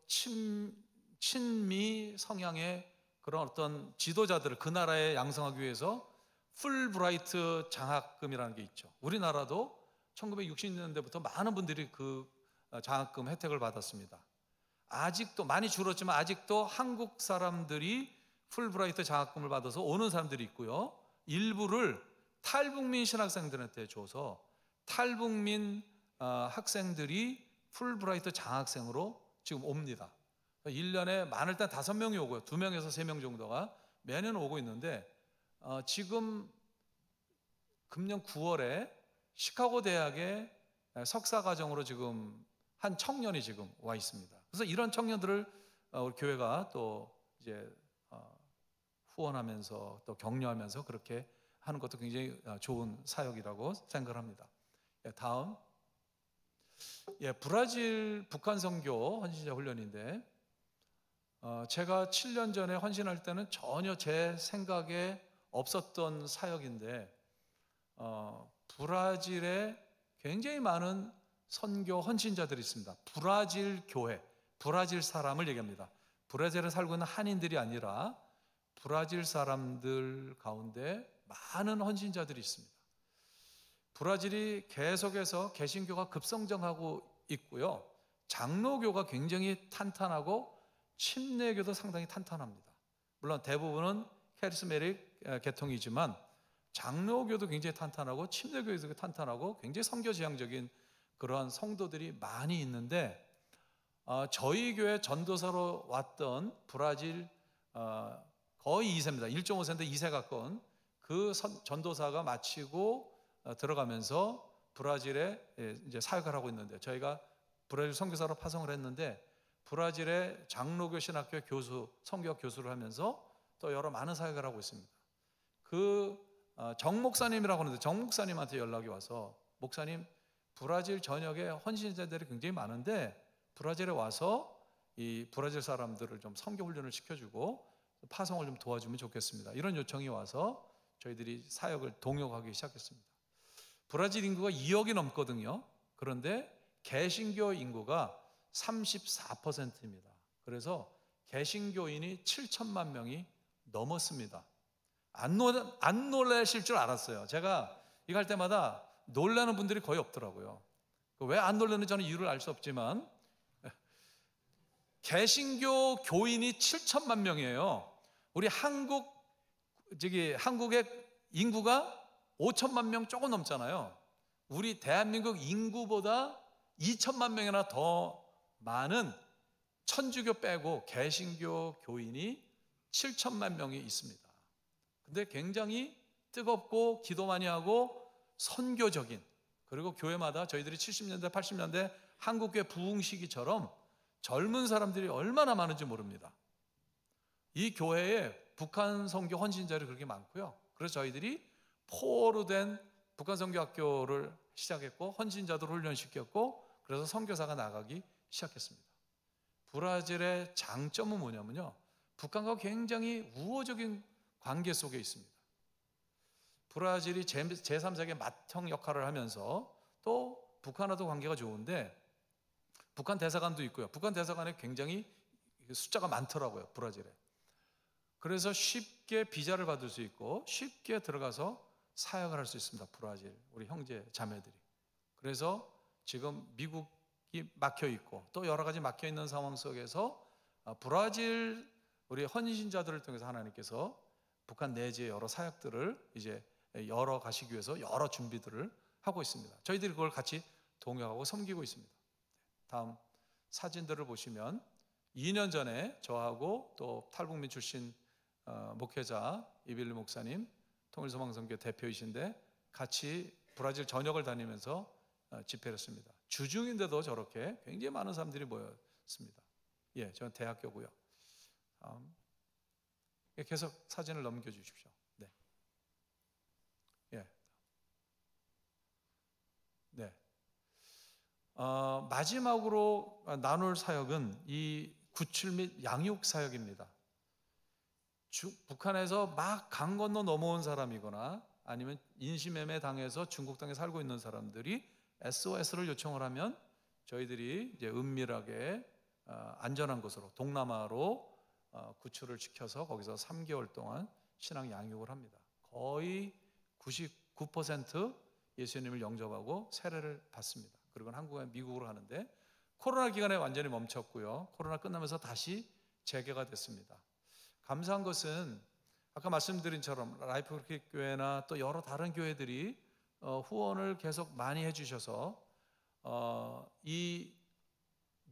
친미 성향의 그런 어떤 지도자들을 그 나라에 양성하기 위해서 풀브라이트 장학금이라는 게 있죠. 우리나라도 1960년대부터 많은 분들이 그 장학금 혜택을 받았습니다. 아직도 많이 줄었지만 아직도 한국 사람들이 풀브라이트 장학금을 받아서 오는 사람들이 있고요. 일부를 탈북민 신학생들한테 줘서 탈북민 학생들이 풀브라이트 장학생으로 지금 옵니다. 1년에 많을 땐 5명이 오고요. 2명에서 3명 정도가 매년 오고 있는데 지금 금년 9월에 시카고 대학의 석사 과정으로 지금 한 청년이 지금 와 있습니다. 그래서 이런 청년들을 우리 교회가 또 이제 후원하면서 또 격려하면서 그렇게 하는 것도 굉장히 좋은 사역이라고 생각을 합니다. 다음. 브라질 북한 선교 헌신자 훈련인데 제가 7년 전에 헌신할 때는 전혀 제 생각에 없었던 사역인데 브라질에 굉장히 많은 선교 헌신자들이 있습니다. 브라질 교회, 브라질 사람을 얘기합니다. 브라질에 살고 있는 한인들이 아니라 브라질 사람들 가운데 많은 헌신자들이 있습니다. 브라질이 계속해서 개신교가 급성장하고 있고요. 장로교가 굉장히 탄탄하고 침례교도 상당히 탄탄합니다. 물론 대부분은 카리스메릭 계통이지만 장로교도 굉장히 탄탄하고 침례교도 탄탄하고 굉장히 선교지향적인 그러한 성도들이 많이 있는데 저희 교회 전도사로 왔던 브라질 거의 2세입니다. 1.5세인데 2세 가까운 그 전도사가 마치고 들어가면서 브라질에 이제 사역을 하고 있는데 저희가 브라질 선교사로 파송을 했는데 브라질의 장로교 신학교 교수, 선교학 교수를 하면서 또 여러 많은 사역을 하고 있습니다. 정 목사님이라고 하는데 정 목사님한테 연락이 와서 목사님 브라질 전역에 헌신자들이 굉장히 많은데 브라질에 와서 이 브라질 사람들을 좀 선교 훈련을 시켜주고 파송을 좀 도와주면 좋겠습니다. 이런 요청이 와서 저희들이 사역을 동역하기 시작했습니다. 브라질 인구가 2억이 넘거든요. 그런데 개신교 인구가 34%입니다. 그래서 개신교인이 7천만 명이 넘었습니다. 안 놀라실 줄 알았어요. 제가 이거 할 때마다 놀라는 분들이 거의 없더라고요. 왜 안 놀라는지 저는 이유를 알 수 없지만 개신교 교인이 7천만 명이에요. 우리 한국의 인구가 5천만 명 조금 넘잖아요. 우리 대한민국 인구보다 2천만 명이나 더 많은 천주교 빼고 개신교 교인이 7천만 명이 있습니다. 근데 굉장히 뜨겁고 기도 많이 하고 선교적인, 그리고 교회마다 저희들이 70년대 80년대 한국교회 부흥 시기처럼 젊은 사람들이 얼마나 많은지 모릅니다. 이 교회에 북한 선교 헌신자들이 그렇게 많고요. 그래서 저희들이 포로 된 북한 선교학교를 시작했고 헌신자들 훈련시켰고 그래서 선교사가 나가기 시작했습니다. 브라질의 장점은 뭐냐면요, 북한과 굉장히 우호적인 관계 속에 있습니다. 브라질이 제3세계 맏형 역할을 하면서 또 북한과도 관계가 좋은데 북한 대사관도 있고요. 북한 대사관에 굉장히 숫자가 많더라고요, 브라질에. 그래서 쉽게 비자를 받을 수 있고 쉽게 들어가서 사역을 할 수 있습니다. 브라질 우리 형제 자매들이. 그래서 지금 미국이 막혀 있고 또 여러 가지 막혀 있는 상황 속에서 브라질 우리 헌신자들을 통해서 하나님께서 북한 내지의 여러 사역들을 이제 열어 가시기 위해서 여러 준비들을 하고 있습니다. 저희들이 그걸 같이 동역하고 섬기고 있습니다. 다음 사진들을 보시면 2년 전에 저하고 또 탈북민 출신 목회자 이빌리 목사님, 통일소망선교 대표이신데 같이 브라질 전역을 다니면서 집회를 했습니다. 주중인데도 저렇게 굉장히 많은 사람들이 모였습니다. 예, 저는 대학교고요. 계속 사진을 넘겨주십시오. 네. 예. 네. 마지막으로 나눌 사역은 이 구출 및 양육 사역입니다. 북한에서 막 강 건너 넘어온 사람이거나 아니면 인신매매 당해서 중국 땅에 살고 있는 사람들이 SOS를 요청을 하면 저희들이 이제 은밀하게 안전한 곳으로 동남아로 구출을 시켜서 거기서 3개월 동안 신앙 양육을 합니다. 거의 99% 예수님을 영접하고 세례를 받습니다. 그리고 한국에 미국으로 가는데 코로나 기간에 완전히 멈췄고요. 코로나 끝나면서 다시 재개가 됐습니다. 감사한 것은 아까 말씀드린 처럼 라이프크릭 교회나 또 여러 다른 교회들이 후원을 계속 많이 해주셔서 이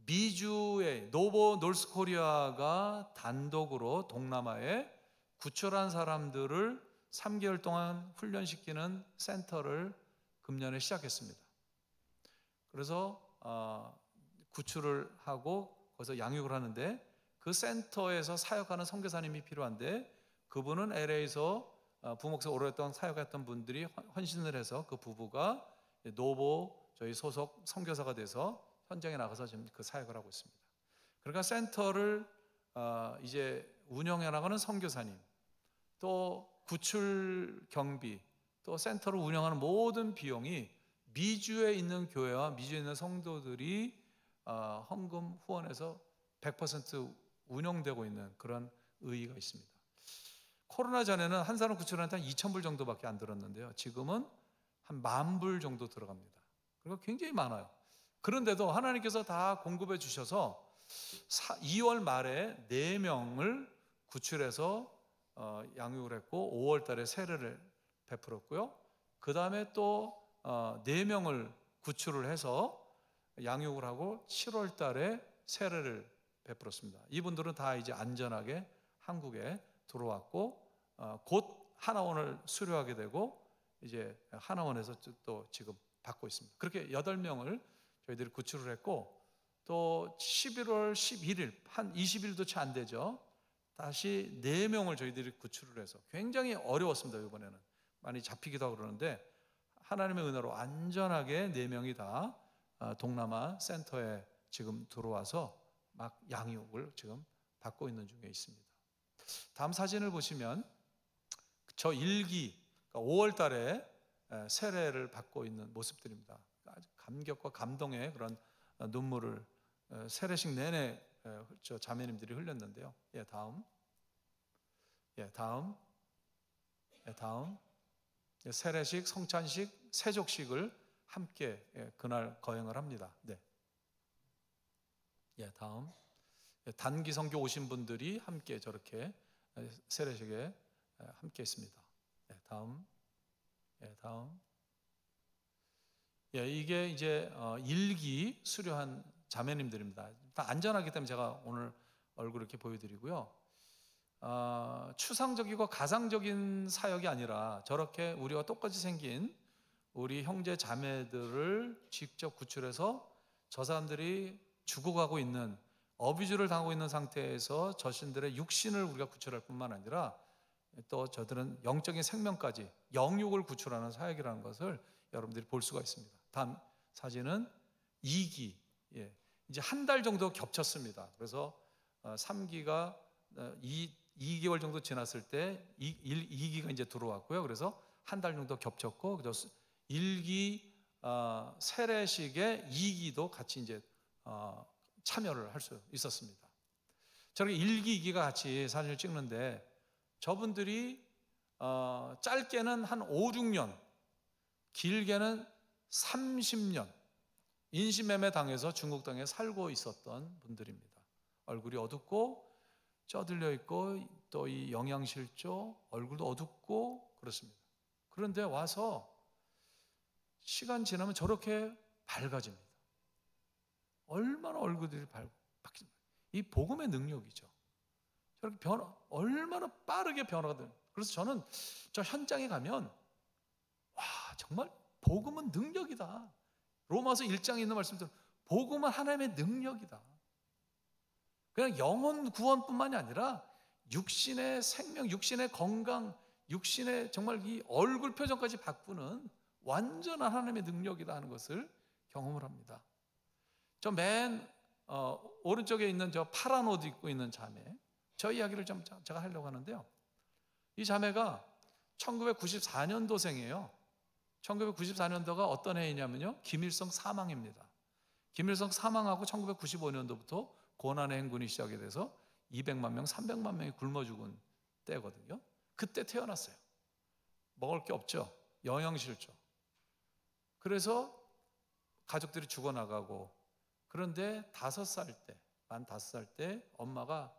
미주의 노보 노스코리아가 단독으로 동남아에 구출한 사람들을 3개월 동안 훈련시키는 센터를 금년에 시작했습니다. 그래서 구출을 하고 거기서 양육을 하는데 그 센터에서 사역하는 선교사님이 필요한데 그분은 LA에서 부목사 오랫동안 사역했던 분들이 헌신을 해서 그 부부가 노보 저희 소속 선교사가 돼서 현장에 나가서 지금 그 사역을 하고 있습니다. 그러니까 센터를 이제 운영해 나가는 선교사님, 또 구출 경비, 또 센터를 운영하는 모든 비용이 미주에 있는 교회와 미주에 있는 성도들이 헌금 후원해서 100% 운영되고 있는 그런 의의가 있습니다. 코로나 전에는 한 사람 구출하는데 한 2,000불 정도밖에 안 들었는데요. 지금은 한 10,000불 정도 들어갑니다. 그리고 굉장히 많아요. 그런데도 하나님께서 다 공급해 주셔서 2월 말에 4명을 구출해서 양육을 했고 5월 달에 세례를 베풀었고요. 그 다음에 또 4명을 구출을 해서 양육을 하고 7월 달에 세례를 베풀었습니다. 이분들은 다 이제 안전하게 한국에 들어왔고 곧 하나원을 수료하게 되고 이제 하나원에서 또 지금 받고 있습니다. 그렇게 8명을 저희들이 구출을 했고 또 11월 11일 한 20일도 채 안 되죠. 다시 4명을 저희들이 구출을 해서 굉장히 어려웠습니다. 이번에는 많이 잡히기도 하고 그러는데 하나님의 은혜로 안전하게 4명이 다 동남아 센터에 지금 들어와서 막 양육을 지금 받고 있는 중에 있습니다. 다음 사진을 보시면 저 1기 5월 달에 세례를 받고 있는 모습들입니다. 아주 감격과 감동의 그런 눈물을 세례식 내내 저 자매님들이 흘렸는데요. 예, 다음. 세례식, 성찬식, 세족식을 함께 그날 거행을 합니다. 네. 예, 다음. 단기 선교 오신 분들이 함께 저렇게 세례식에 함께 했습니다. 예, 다음. 이게 이제 1기 수료한 자매님들입니다. 다 안전하기 때문에 제가 오늘 얼굴 이렇게 보여드리고요. 추상적이고 가상적인 사역이 아니라 저렇게 우리와 똑같이 생긴 우리 형제 자매들을 직접 구출해서 저 사람들이 죽어가고 있는 어비주를 당하고 있는 상태에서 자신들의 육신을 우리가 구출할 뿐만 아니라 또 저들은 영적인 생명까지 영육을 구출하는 사역이라는 것을 여러분들이 볼 수가 있습니다. 다음 사진은 2기. 이제 한 달 정도 겹쳤습니다. 그래서 3기가 2개월 정도 지났을 때 2기가 이제 들어왔고요. 그래서 한 달 정도 겹쳤고, 그래서 1기 세례식에 2기도 같이 이제 참여를 할 수 있었습니다. 저렇게 일기이기가 같이 사진을 찍는데 저분들이 짧게는 한 5, 6년, 길게는 30년 인신매매 당해서 중국 땅에 살고 있었던 분들입니다. 얼굴이 어둡고 쪄들려 있고 또 이 영양실조, 얼굴도 어둡고 그렇습니다. 그런데 와서 시간 지나면 저렇게 밝아집니다. 얼마나 얼굴들이 바뀝니다. 이 복음의 능력이죠. 저렇게 얼마나 빠르게 변화가 되는. 그래서 저는 저 현장에 가면 와, 정말 복음은 능력이다. 로마서 1장에 있는 말씀처럼 복음은 하나님의 능력이다. 그냥 영혼 구원뿐만이 아니라 육신의 생명, 육신의 건강, 육신의 정말 이 얼굴 표정까지 바꾸는 완전한 하나님의 능력이다 하는 것을 경험을 합니다. 저 맨 오른쪽에 있는 저 파란 옷 입고 있는 자매, 저 이야기를 좀 제가 하려고 하는데요. 이 자매가 1994년도생이에요. 1994년도가 어떤 해이냐면요, 김일성 사망입니다. 김일성 사망하고 1995년도부터 고난의 행군이 시작이 돼서 200만 명, 300만 명이 굶어 죽은 때거든요. 그때 태어났어요. 먹을 게 없죠. 영양실조. 그래서 가족들이 죽어나가고, 그런데 만 5살 때 엄마가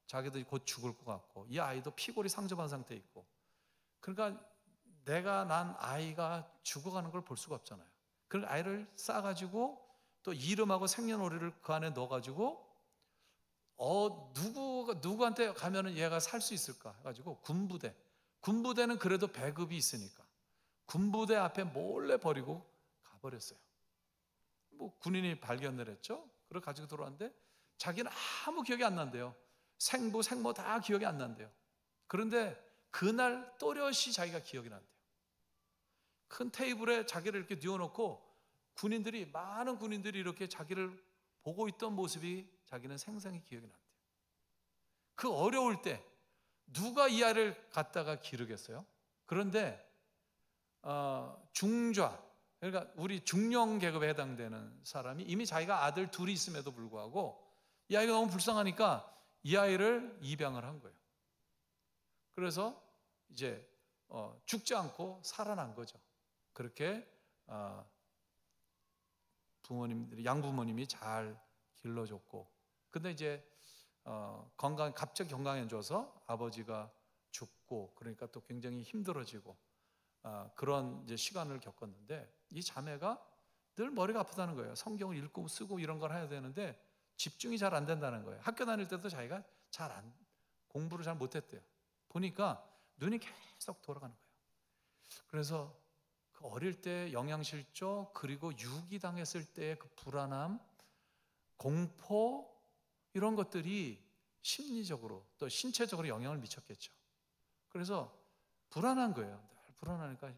자기들이 곧 죽을 것 같고, 이 아이도 피골이 상접한 상태에 있고, 그러니까 내가 난 아이가 죽어가는 걸 볼 수가 없잖아요. 그러니까 아이를 싸가지고 또 이름하고 생년월일을 그 안에 넣어가지고 누구한테 가면은 얘가 살 수 있을까 해가지고 군부대는 그래도 배급이 있으니까 군부대 앞에 몰래 버리고 가버렸어요. 뭐 군인이 발견을 했죠. 그걸 가지고 들어왔는데 자기는 아무 기억이 안 난대요. 생부 생모 다 기억이 안 난대요. 그런데 그날 또렷이 자기가 기억이 난대요. 큰 테이블에 자기를 이렇게 뉘어놓고 많은 군인들이 이렇게 자기를 보고 있던 모습이 자기는 생생히 기억이 난대요. 그 어려울 때 누가 이 아이를 갖다가 기르겠어요? 그런데 중좌, 그러니까 우리 중령 계급에 해당되는 사람이 이미 자기가 아들 둘이 있음에도 불구하고 이 아이가 너무 불쌍하니까 이 아이를 입양을 한 거예요. 그래서 이제 죽지 않고 살아난 거죠. 그렇게 양부모님이 잘 길러줬고, 근데 이제 갑자기 건강이 안 좋아서 아버지가 죽고, 그러니까 또 굉장히 힘들어지고 그런 이제 시간을 겪었는데, 이 자매가 늘 머리가 아프다는 거예요. 성경을 읽고 쓰고 이런 걸 해야 되는데 집중이 잘 안 된다는 거예요. 학교 다닐 때도 자기가 공부를 잘 못했대요. 보니까 눈이 계속 돌아가는 거예요. 그래서 그 어릴 때 영양실조, 그리고 유기당했을 때의 그 불안함, 공포, 이런 것들이 심리적으로 또 신체적으로 영향을 미쳤겠죠. 그래서 불안한 거예요. 늘 불안하니까.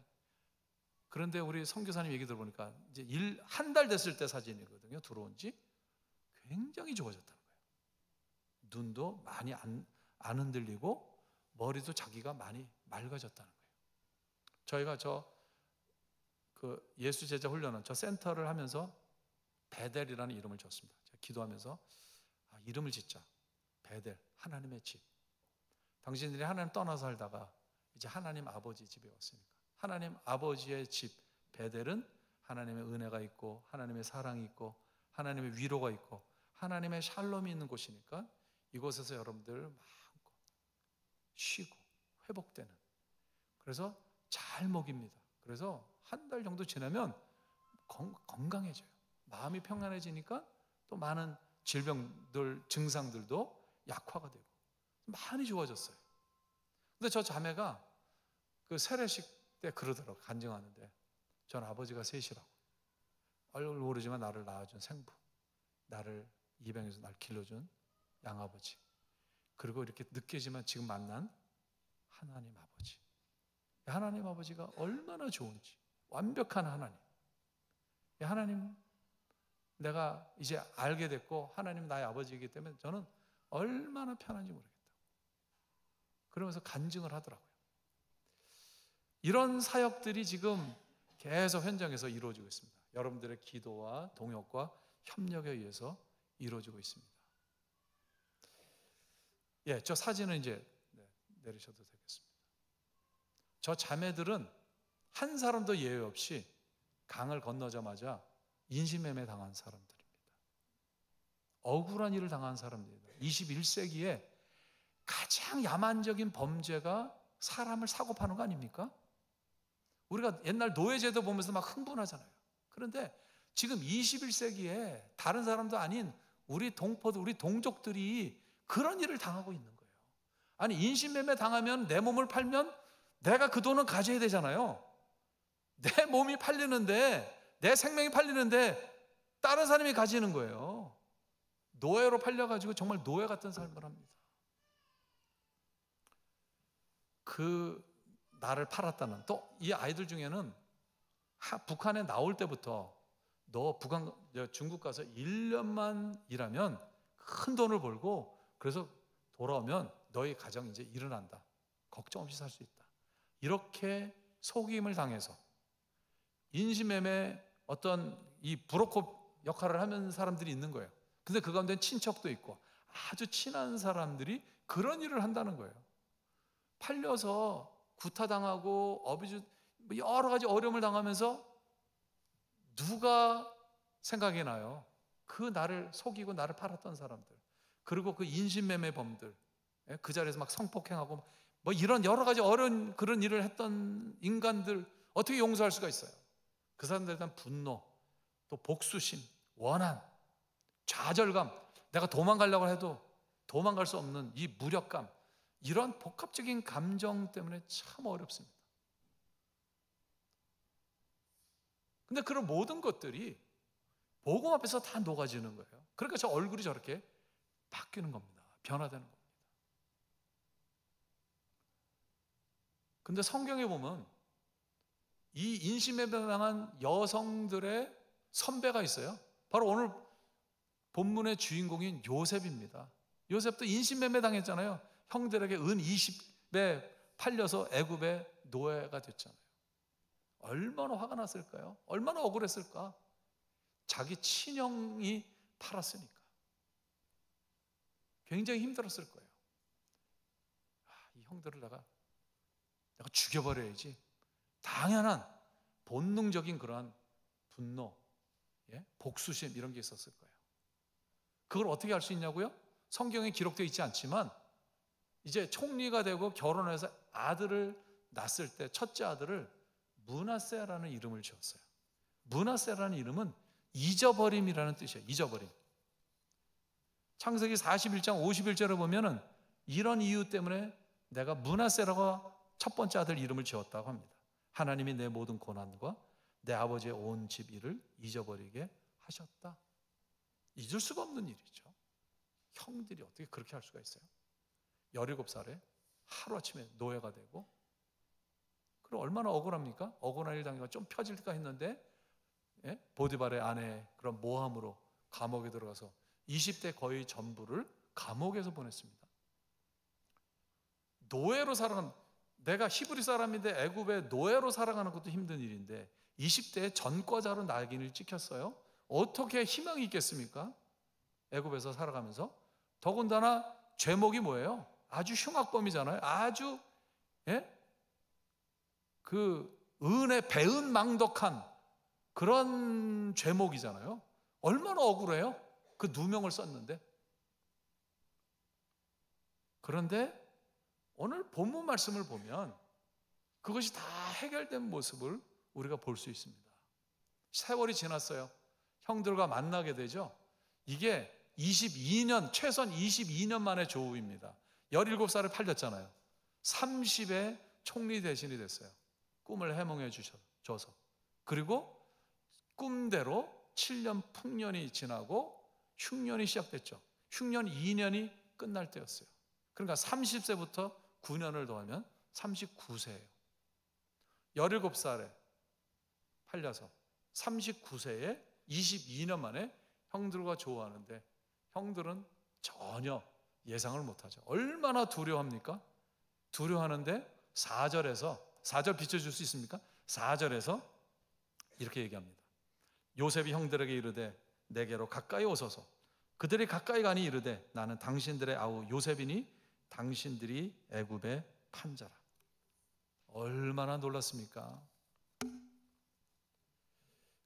그런데 우리 선교사님 얘기 들어보니까 이제 한 달 됐을 때 사진이거든요. 들어온 지 굉장히 좋아졌다는 거예요. 눈도 많이 안 흔들리고 머리도 자기가 많이 맑아졌다는 거예요. 저희가 그 예수 제자 훈련은 저 센터를 하면서 베델이라는 이름을 줬습니다. 제가 기도하면서 이름을 짓자. 베델, 하나님의 집. 당신들이 하나님 떠나서 살다가 이제 하나님 아버지 집에 왔으니까 하나님 아버지의 집 베델은 하나님의 은혜가 있고 하나님의 사랑이 있고 하나님의 위로가 있고 하나님의 샬롬이 있는 곳이니까 이곳에서 여러분들 마음껏 쉬고 회복되는, 그래서 잘 먹입니다. 그래서 한 달 정도 지나면 건강해져요. 마음이 평안해지니까 또 많은 질병들, 증상들도 약화가 되고 많이 좋아졌어요. 근데 저 자매가 그 세례식 때 그러더라고요. 간증하는데 전 아버지가 셋이라고. 얼굴 모르지만 나를 낳아준 생부, 나를 입양해서 날 길러준 양아버지, 그리고 이렇게 늦게지만 지금 만난 하나님 아버지. 하나님 아버지가 얼마나 좋은지, 완벽한 하나님. 하나님, 내가 이제 알게 됐고 하나님 나의 아버지이기 때문에 저는 얼마나 편한지 모르겠다. 그러면서 간증을 하더라고요. 이런 사역들이 지금 계속 현장에서 이루어지고 있습니다. 여러분들의 기도와 동역과 협력에 의해서 이루어지고 있습니다. 예, 저 사진은 이제 내리셔도 되겠습니다. 저 자매들은 한 사람도 예외 없이 강을 건너자마자 인신매매 당한 사람들입니다. 억울한 일을 당한 사람들입니다. 21세기에 가장 야만적인 범죄가 사람을 사고 파는 거 아닙니까? 우리가 옛날 노예제도 보면서 막 흥분하잖아요. 그런데 지금 21세기에 다른 사람도 아닌 우리 동포들, 우리 동족들이 그런 일을 당하고 있는 거예요. 아니, 인신매매 당하면 내 몸을 팔면 내가 그 돈은 가져야 되잖아요. 내 몸이 팔리는데, 내 생명이 팔리는데 다른 사람이 가지는 거예요. 노예로 팔려가지고 정말 노예 같은 삶을 합니다. 그 나를 팔았다는, 또 이 아이들 중에는 북한에 나올 때부터 너 중국 가서 1년만 일하면 큰 돈을 벌고 그래서 돌아오면 너희 가정 이제 일어난다. 걱정 없이 살 수 있다. 이렇게 속임을 당해서 인신매매 어떤 이 브로커 역할을 하는 사람들이 있는 거예요. 근데 그 가운데 친척도 있고 아주 친한 사람들이 그런 일을 한다는 거예요. 팔려서 구타당하고 어비주 여러 가지 어려움을 당하면서 누가 생각이 나요? 그 나를 속이고 나를 팔았던 사람들, 그리고 그 인신매매범들, 그 자리에서 막 성폭행하고 뭐 이런 여러 가지 어려운 그런 일을 했던 인간들 어떻게 용서할 수가 있어요? 그 사람들에 대한 분노, 또 복수심, 원한, 좌절감, 내가 도망가려고 해도 도망갈 수 없는 이 무력감, 이런 복합적인 감정 때문에 참 어렵습니다. 근데 그런 모든 것들이 복음 앞에서 다 녹아지는 거예요. 그러니까 저 얼굴이 저렇게 바뀌는 겁니다. 변화되는 겁니다. 근데 성경에 보면 이 인신매매 당한 여성들의 선배가 있어요. 바로 오늘 본문의 주인공인 요셉입니다. 요셉도 인신매매 당했잖아요. 형들에게 은 20배 팔려서 애굽의 노예가 됐잖아요. 얼마나 화가 났을까요? 얼마나 억울했을까? 자기 친형이 팔았으니까 굉장히 힘들었을 거예요. 이 형들을 내가 죽여버려야지. 당연한 본능적인 그러한 분노, 복수심 이런 게 있었을 거예요. 그걸 어떻게 할 수 있냐고요? 성경에 기록되어 있지 않지만 이제 총리가 되고 결혼해서 아들을 낳았을 때 첫째 아들을 므낫세라는 이름을 지었어요. 므낫세라는 이름은 잊어버림이라는 뜻이에요. 잊어버림. 창세기 41장 51절에 보면은 이런 이유 때문에 내가 므낫세라고 첫 번째 아들 이름을 지었다고 합니다. 하나님이 내 모든 고난과 내 아버지의 온 집 일을 잊어버리게 하셨다. 잊을 수가 없는 일이죠. 형들이 어떻게 그렇게 할 수가 있어요? 17살에 하루아침에 노예가 되고, 그럼 얼마나 억울합니까? 억울한 일 당해가 좀 펴질까 했는데 보디발의 아내 그런 모함으로 감옥에 들어가서 20대 거의 전부를 감옥에서 보냈습니다. 노예로 살아가는, 내가 히브리 사람인데 애굽에 노예로 살아가는 것도 힘든 일인데 20대에 전과자로 낙인을 찍혔어요. 어떻게 희망이 있겠습니까? 애굽에서 살아가면서. 더군다나 죄목이 뭐예요? 아주 흉악범이잖아요. 아주 그 은에 배은망덕한 그런 죄목이잖아요. 얼마나 억울해요? 그 누명을 썼는데. 그런데 오늘 본문 말씀을 보면 그것이 다 해결된 모습을 우리가 볼 수 있습니다. 세월이 지났어요. 형들과 만나게 되죠. 이게 22년, 최소한 22년 만의 조우입니다. 17살에 팔렸잖아요. 30에 총리 대신이 됐어요. 꿈을 해몽해 주셔서. 그리고 꿈대로 7년 풍년이 지나고 흉년이 시작됐죠. 흉년 2년이 끝날 때였어요. 그러니까 30세부터 9년을 더하면 39세예요. 17살에 팔려서 39세에 22년 만에 형들과 조우하는데 형들은 전혀 예상을 못하죠. 얼마나 두려워합니까? 두려워하는데 4절 비춰줄 수 있습니까? 4절에서 이렇게 얘기합니다. 요셉이 형들에게 이르되 내게로 가까이 오소서. 그들이 가까이 가니 이르되 나는 당신들의 아우 요셉이니 당신들이 애굽의 판자라. 얼마나 놀랐습니까?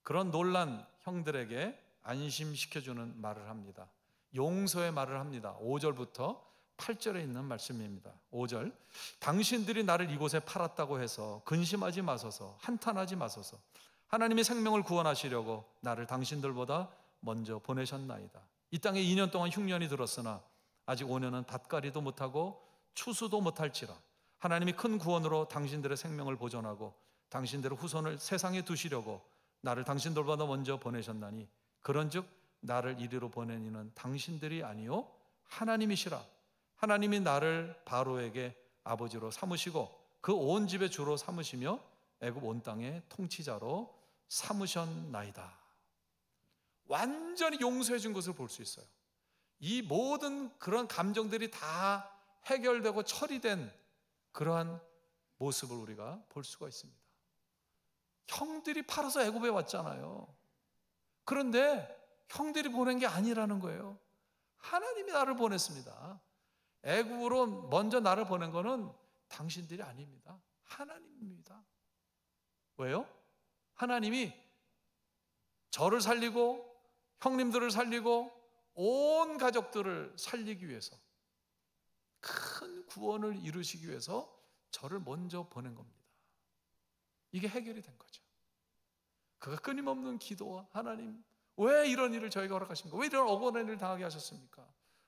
그런 놀란 형들에게 안심시켜주는 말을 합니다. 용서의 말을 합니다. 5절부터 8절에 있는 말씀입니다. 5절, 당신들이 나를 이곳에 팔았다고 해서 근심하지 마소서, 한탄하지 마소서. 하나님이 생명을 구원하시려고 나를 당신들보다 먼저 보내셨나이다. 이 땅에 2년 동안 흉년이 들었으나 아직 5년은 밭갈이도 못하고 추수도 못할지라. 하나님이 큰 구원으로 당신들의 생명을 보존하고 당신들의 후손을 세상에 두시려고 나를 당신들보다 먼저 보내셨나니 그런즉 나를 이리로 보낸 이는 당신들이 아니요 하나님이시라. 하나님이 나를 바로에게 아버지로 삼으시고 그 온 집의 주로 삼으시며 애굽 온 땅의 통치자로 삼으셨나이다. 완전히 용서해 준 것을 볼 수 있어요. 이 모든 그런 감정들이 다 해결되고 처리된 그러한 모습을 우리가 볼 수가 있습니다. 형들이 팔아서 애굽에 왔잖아요. 그런데 형들이 보낸 게 아니라는 거예요. 하나님이 나를 보냈습니다. 애굽으로 먼저 나를 보낸 거는 당신들이 아닙니다. 하나님입니다. 왜요? 하나님이 저를 살리고 형님들을 살리고 온 가족들을 살리기 위해서, 큰 구원을 이루시기 위해서 저를 먼저 보낸 겁니다. 이게 해결이 된 거죠. 그가 끊임없는 기도와 하나님 왜 이런 일을 저희가 허락하십니까? 왜 이런 억울한 일을 당하게 하셨습니까?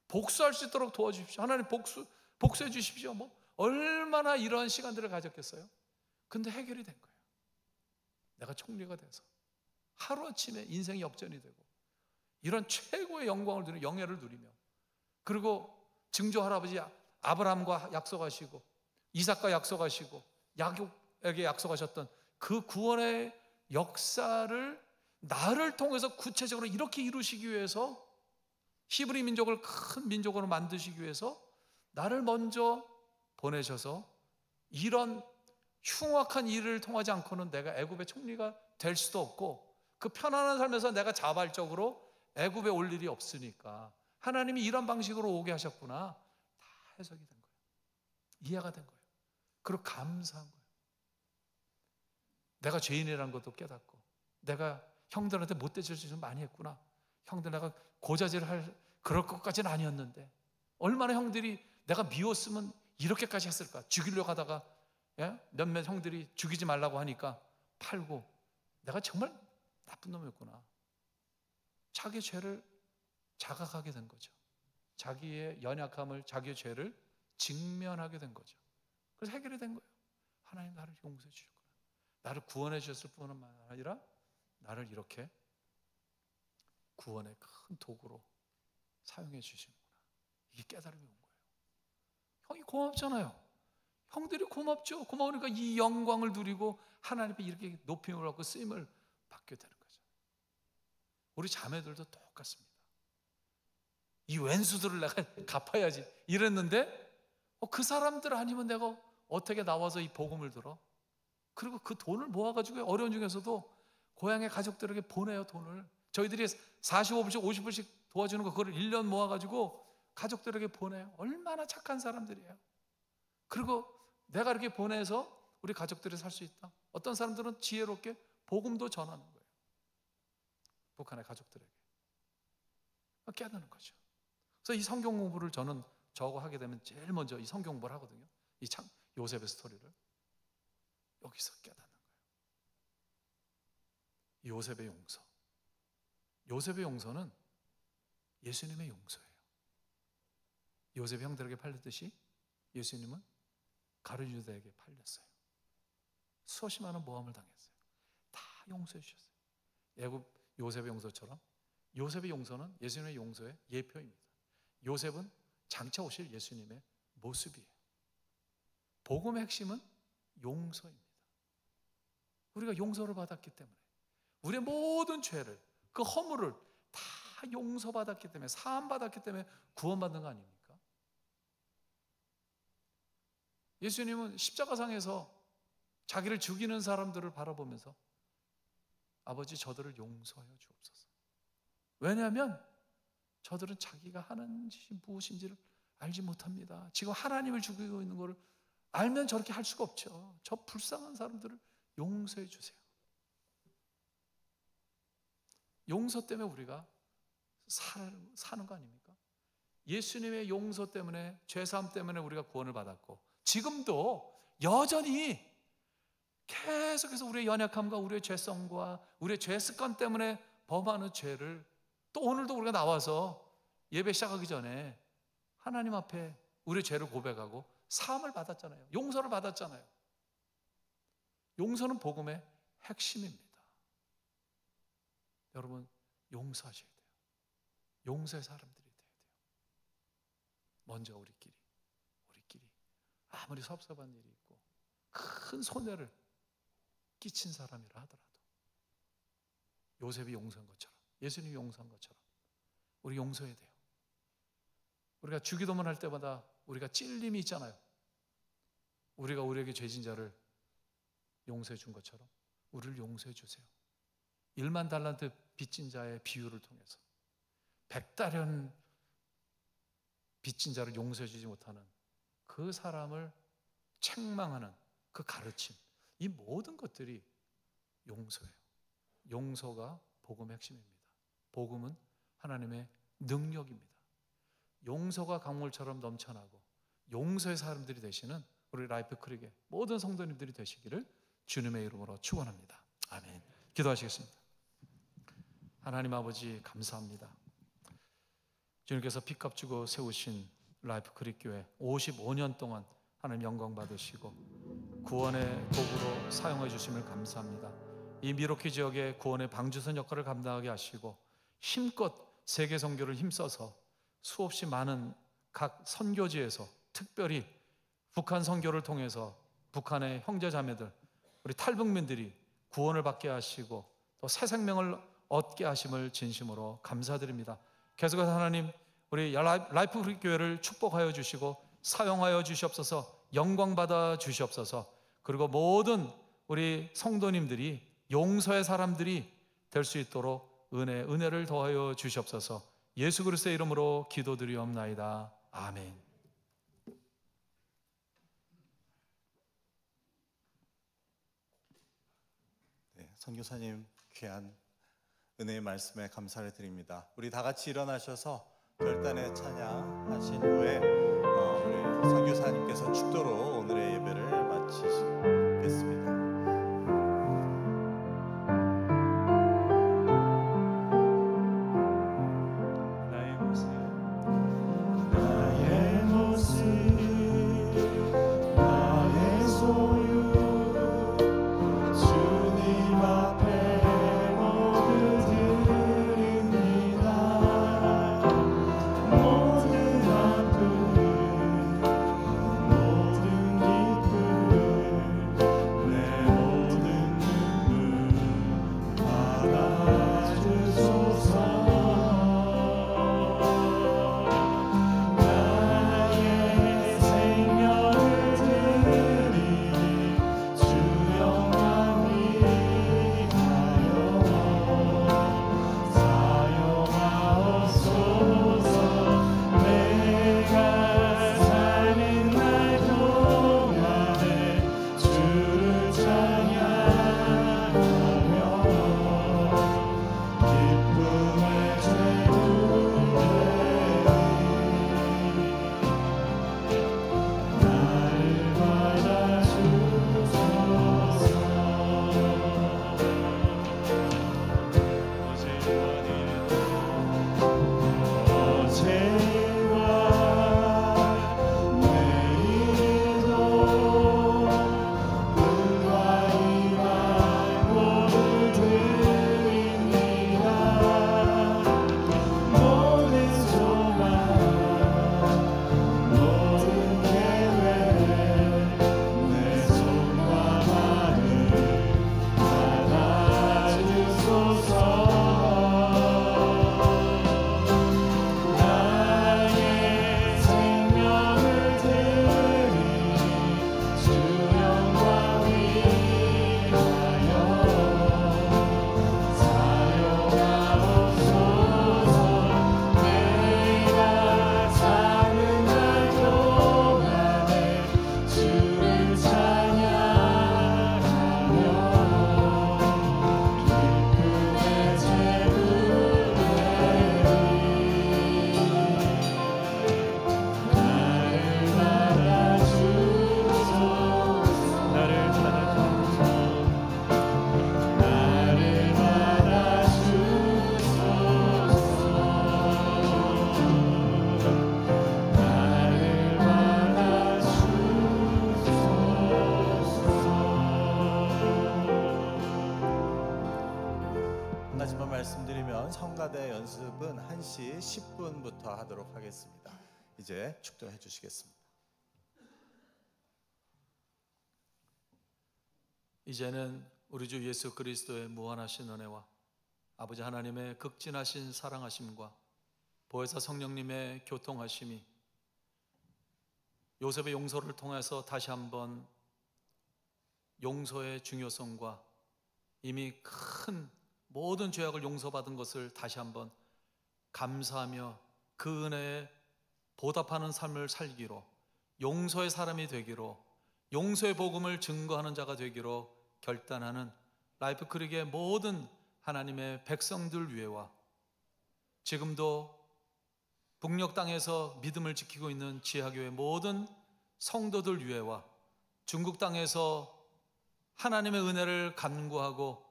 복수할 수 있도록 도와주십시오. 하나님 복수해 주십시오. 얼마나 이러한 시간들을 가졌겠어요? 근데 해결이 된 거예요. 내가 총리가 돼서 하루아침에 인생이 역전이 되고 이런 최고의 영광을 누리며 영예를 누리며, 그리고 증조 할아버지 아브라함과 약속하시고 이삭과 약속하시고 야곱에게 약속하셨던 그 구원의 역사를 나를 통해서 구체적으로 이렇게 이루시기 위해서, 히브리 민족을 큰 민족으로 만드시기 위해서 나를 먼저 보내셔서 이런 흉악한 일을 통하지 않고는 내가 애굽의 총리가 될 수도 없고 그 편안한 삶에서 내가 자발적으로 애굽에 올 일이 없으니까 하나님이 이런 방식으로 오게 하셨구나. 다 해석이 된 거예요. 이해가 된 거예요. 그리고 감사한 거예요. 내가 죄인이라는 것도 깨닫고 내가 형들한테 못된 짓을 많이 했구나. 형들 내가 고자질을 할 그럴 것까지는 아니었는데 얼마나 형들이 내가 미웠으면 이렇게까지 했을까. 죽이려고 하다가 몇몇 형들이 죽이지 말라고 하니까 팔고 내가 정말 나쁜 놈이었구나. 자기의 죄를 자각하게 된 거죠. 자기의 연약함을, 자기의 죄를 직면하게 된 거죠. 그래서 해결이 된 거예요. 하나님 나를 용서해 주셨구나. 나를 구원해 주셨을 뿐만 아니라 나를 이렇게 구원의 큰 도구로 사용해 주시는구나. 이게 깨달음이 온 거예요. 형이 고맙잖아요. 형들이 고맙죠. 고마우니까 이 영광을 누리고 하나님께 이렇게 높임을 받고 쓰임을 받게 되는 거죠. 우리 자매들도 똑같습니다. 이 왼수들을 내가 갚아야지 이랬는데 그 사람들 아니면 내가 어떻게 나와서 이 복음을 들어? 그리고 그 돈을 모아가지고 어려운 중에서도 고향의 가족들에게 보내요. 돈을 저희들이 45불씩 50불씩 도와주는 거 그걸 1년 모아가지고 가족들에게 보내요. 얼마나 착한 사람들이에요. 그리고 내가 이렇게 보내서 우리 가족들이 살 수 있다. 어떤 사람들은 지혜롭게 복음도 전하는 거예요. 북한의 가족들에게 깨닫는 거죠. 그래서 이 성경 공부를 저거 하게 되면 제일 먼저 이 성경 공부를 하거든요. 이 요셉의 스토리를 여기서 깨닫는 거예요. 요셉의 용서. 요셉의 용서는 예수님의 용서예요. 요셉이 형들에게 팔렸듯이 예수님은 가룟유다에게 팔렸어요. 수없이 많은 모함을 당했어요. 다 용서해 주셨어요. 애굽 요셉의 용서처럼 요셉의 용서는 예수님의 용서의 예표입니다. 요셉은 장차 오실 예수님의 모습이에요. 복음의 핵심은 용서입니다. 우리가 용서를 받았기 때문에 우리의 모든 죄를, 그 허물을 다 용서받았기 때문에, 사함받았기 때문에 구원받는 거 아닙니까? 예수님은 십자가상에서 자기를 죽이는 사람들을 바라보면서 아버지 저들을 용서하여 주옵소서. 왜냐하면 저들은 자기가 하는 짓이 무엇인지를 알지 못합니다. 지금 하나님을 죽이고 있는 것을 알면 저렇게 할 수가 없죠. 저 불쌍한 사람들을 용서해 주세요. 용서 때문에 우리가 사는 거 아닙니까? 예수님의 용서 때문에, 죄사함 때문에 우리가 구원을 받았고, 지금도 여전히 계속해서 우리의 연약함과 우리의 죄성과 우리의 죄 습관 때문에 범하는 죄를, 또 오늘도 우리가 나와서 예배 시작하기 전에 하나님 앞에 우리의 죄를 고백하고 사함을 받았잖아요. 용서를 받았잖아요. 용서는 복음의 핵심입니다. 여러분, 용서하셔야 돼요. 용서의 사람들이 돼야 돼요. 먼저 우리끼리 아무리 섭섭한 일이 있고 큰 손해를 끼친 사람이라 하더라도, 요셉이 용서한 것처럼, 예수님이 용서한 것처럼 우리 용서해야 돼요. 우리가 주기도문 할 때마다 우리가 찔림이 있잖아요. 우리가 우리에게 죄진 자를 용서해 준 것처럼 우리를 용서해 주세요. 1만 달란트 빚진 자의 비유를 통해서 100달연 빚진 자를 용서해 주지 못하는 그 사람을 책망하는 그 가르침, 이 모든 것들이 용서예요. 용서가 복음의 핵심입니다. 복음은 하나님의 능력입니다. 용서가 강물처럼 넘쳐나고 용서의 사람들이 되시는 우리 라이프 크릭의 모든 성도님들이 되시기를 주님의 이름으로 축원합니다. 아멘. 기도하시겠습니다. 하나님 아버지, 감사합니다. 주님께서 피값 주고 세우신 라이프 크릭 교회 55년 동안 하나님 영광 받으시고 구원의 도구로 사용해 주심을 감사합니다. 이 미로키 지역의 구원의 방주선 역할을 감당하게 하시고 힘껏 세계 선교를 힘써서 수없이 많은 각 선교지에서, 특별히 북한 선교를 통해서 북한의 형제 자매들, 우리 탈북민들이 구원을 받게 하시고 또 새 생명을 얻게 하심을 진심으로 감사드립니다. 계속해서 하나님, 우리 라이프 크릭 교회를 축복하여 주시고 사용하여 주시옵소서, 영광 받아 주시옵소서. 그리고 모든 우리 성도님들이 용서의 사람들이 될 수 있도록 은혜를 더하여 주시옵소서. 예수 그리스도의 이름으로 기도드리옵나이다. 아멘. 네, 선교사님 귀한 은혜의 말씀에 감사를 드립니다. 우리 다 같이 일어나셔서 결단의 찬양 하신 후에 우리 선교사님께서 축도로 오늘의 예배를 마치시겠습니다. 모든 말씀드리면 성가대 연습은 1시 10분부터 하도록 하겠습니다. 이제 축도해 주시겠습니다. 이제는 우리 주 예수 그리스도의 무한하신 은혜와 아버지 하나님의 극진하신 사랑하심과 보혜사 성령님의 교통하심이 요셉의 용서를 통해서 다시 한번 용서의 중요성과 이미 큰 모든 죄악을 용서받은 것을 다시 한번 감사하며 그 은혜에 보답하는 삶을 살기로, 용서의 사람이 되기로, 용서의 복음을 증거하는 자가 되기로 결단하는 라이프 크릭의 모든 하나님의 백성들 위에와 지금도 북녘 땅에서 믿음을 지키고 있는 지하교회 모든 성도들 위에와 중국 땅에서 하나님의 은혜를 간구하고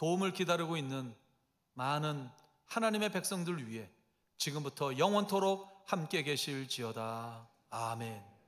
도움을 기다리고 있는 많은 하나님의 백성들 위해 지금부터 영원토록 함께 계실지어다. 아멘.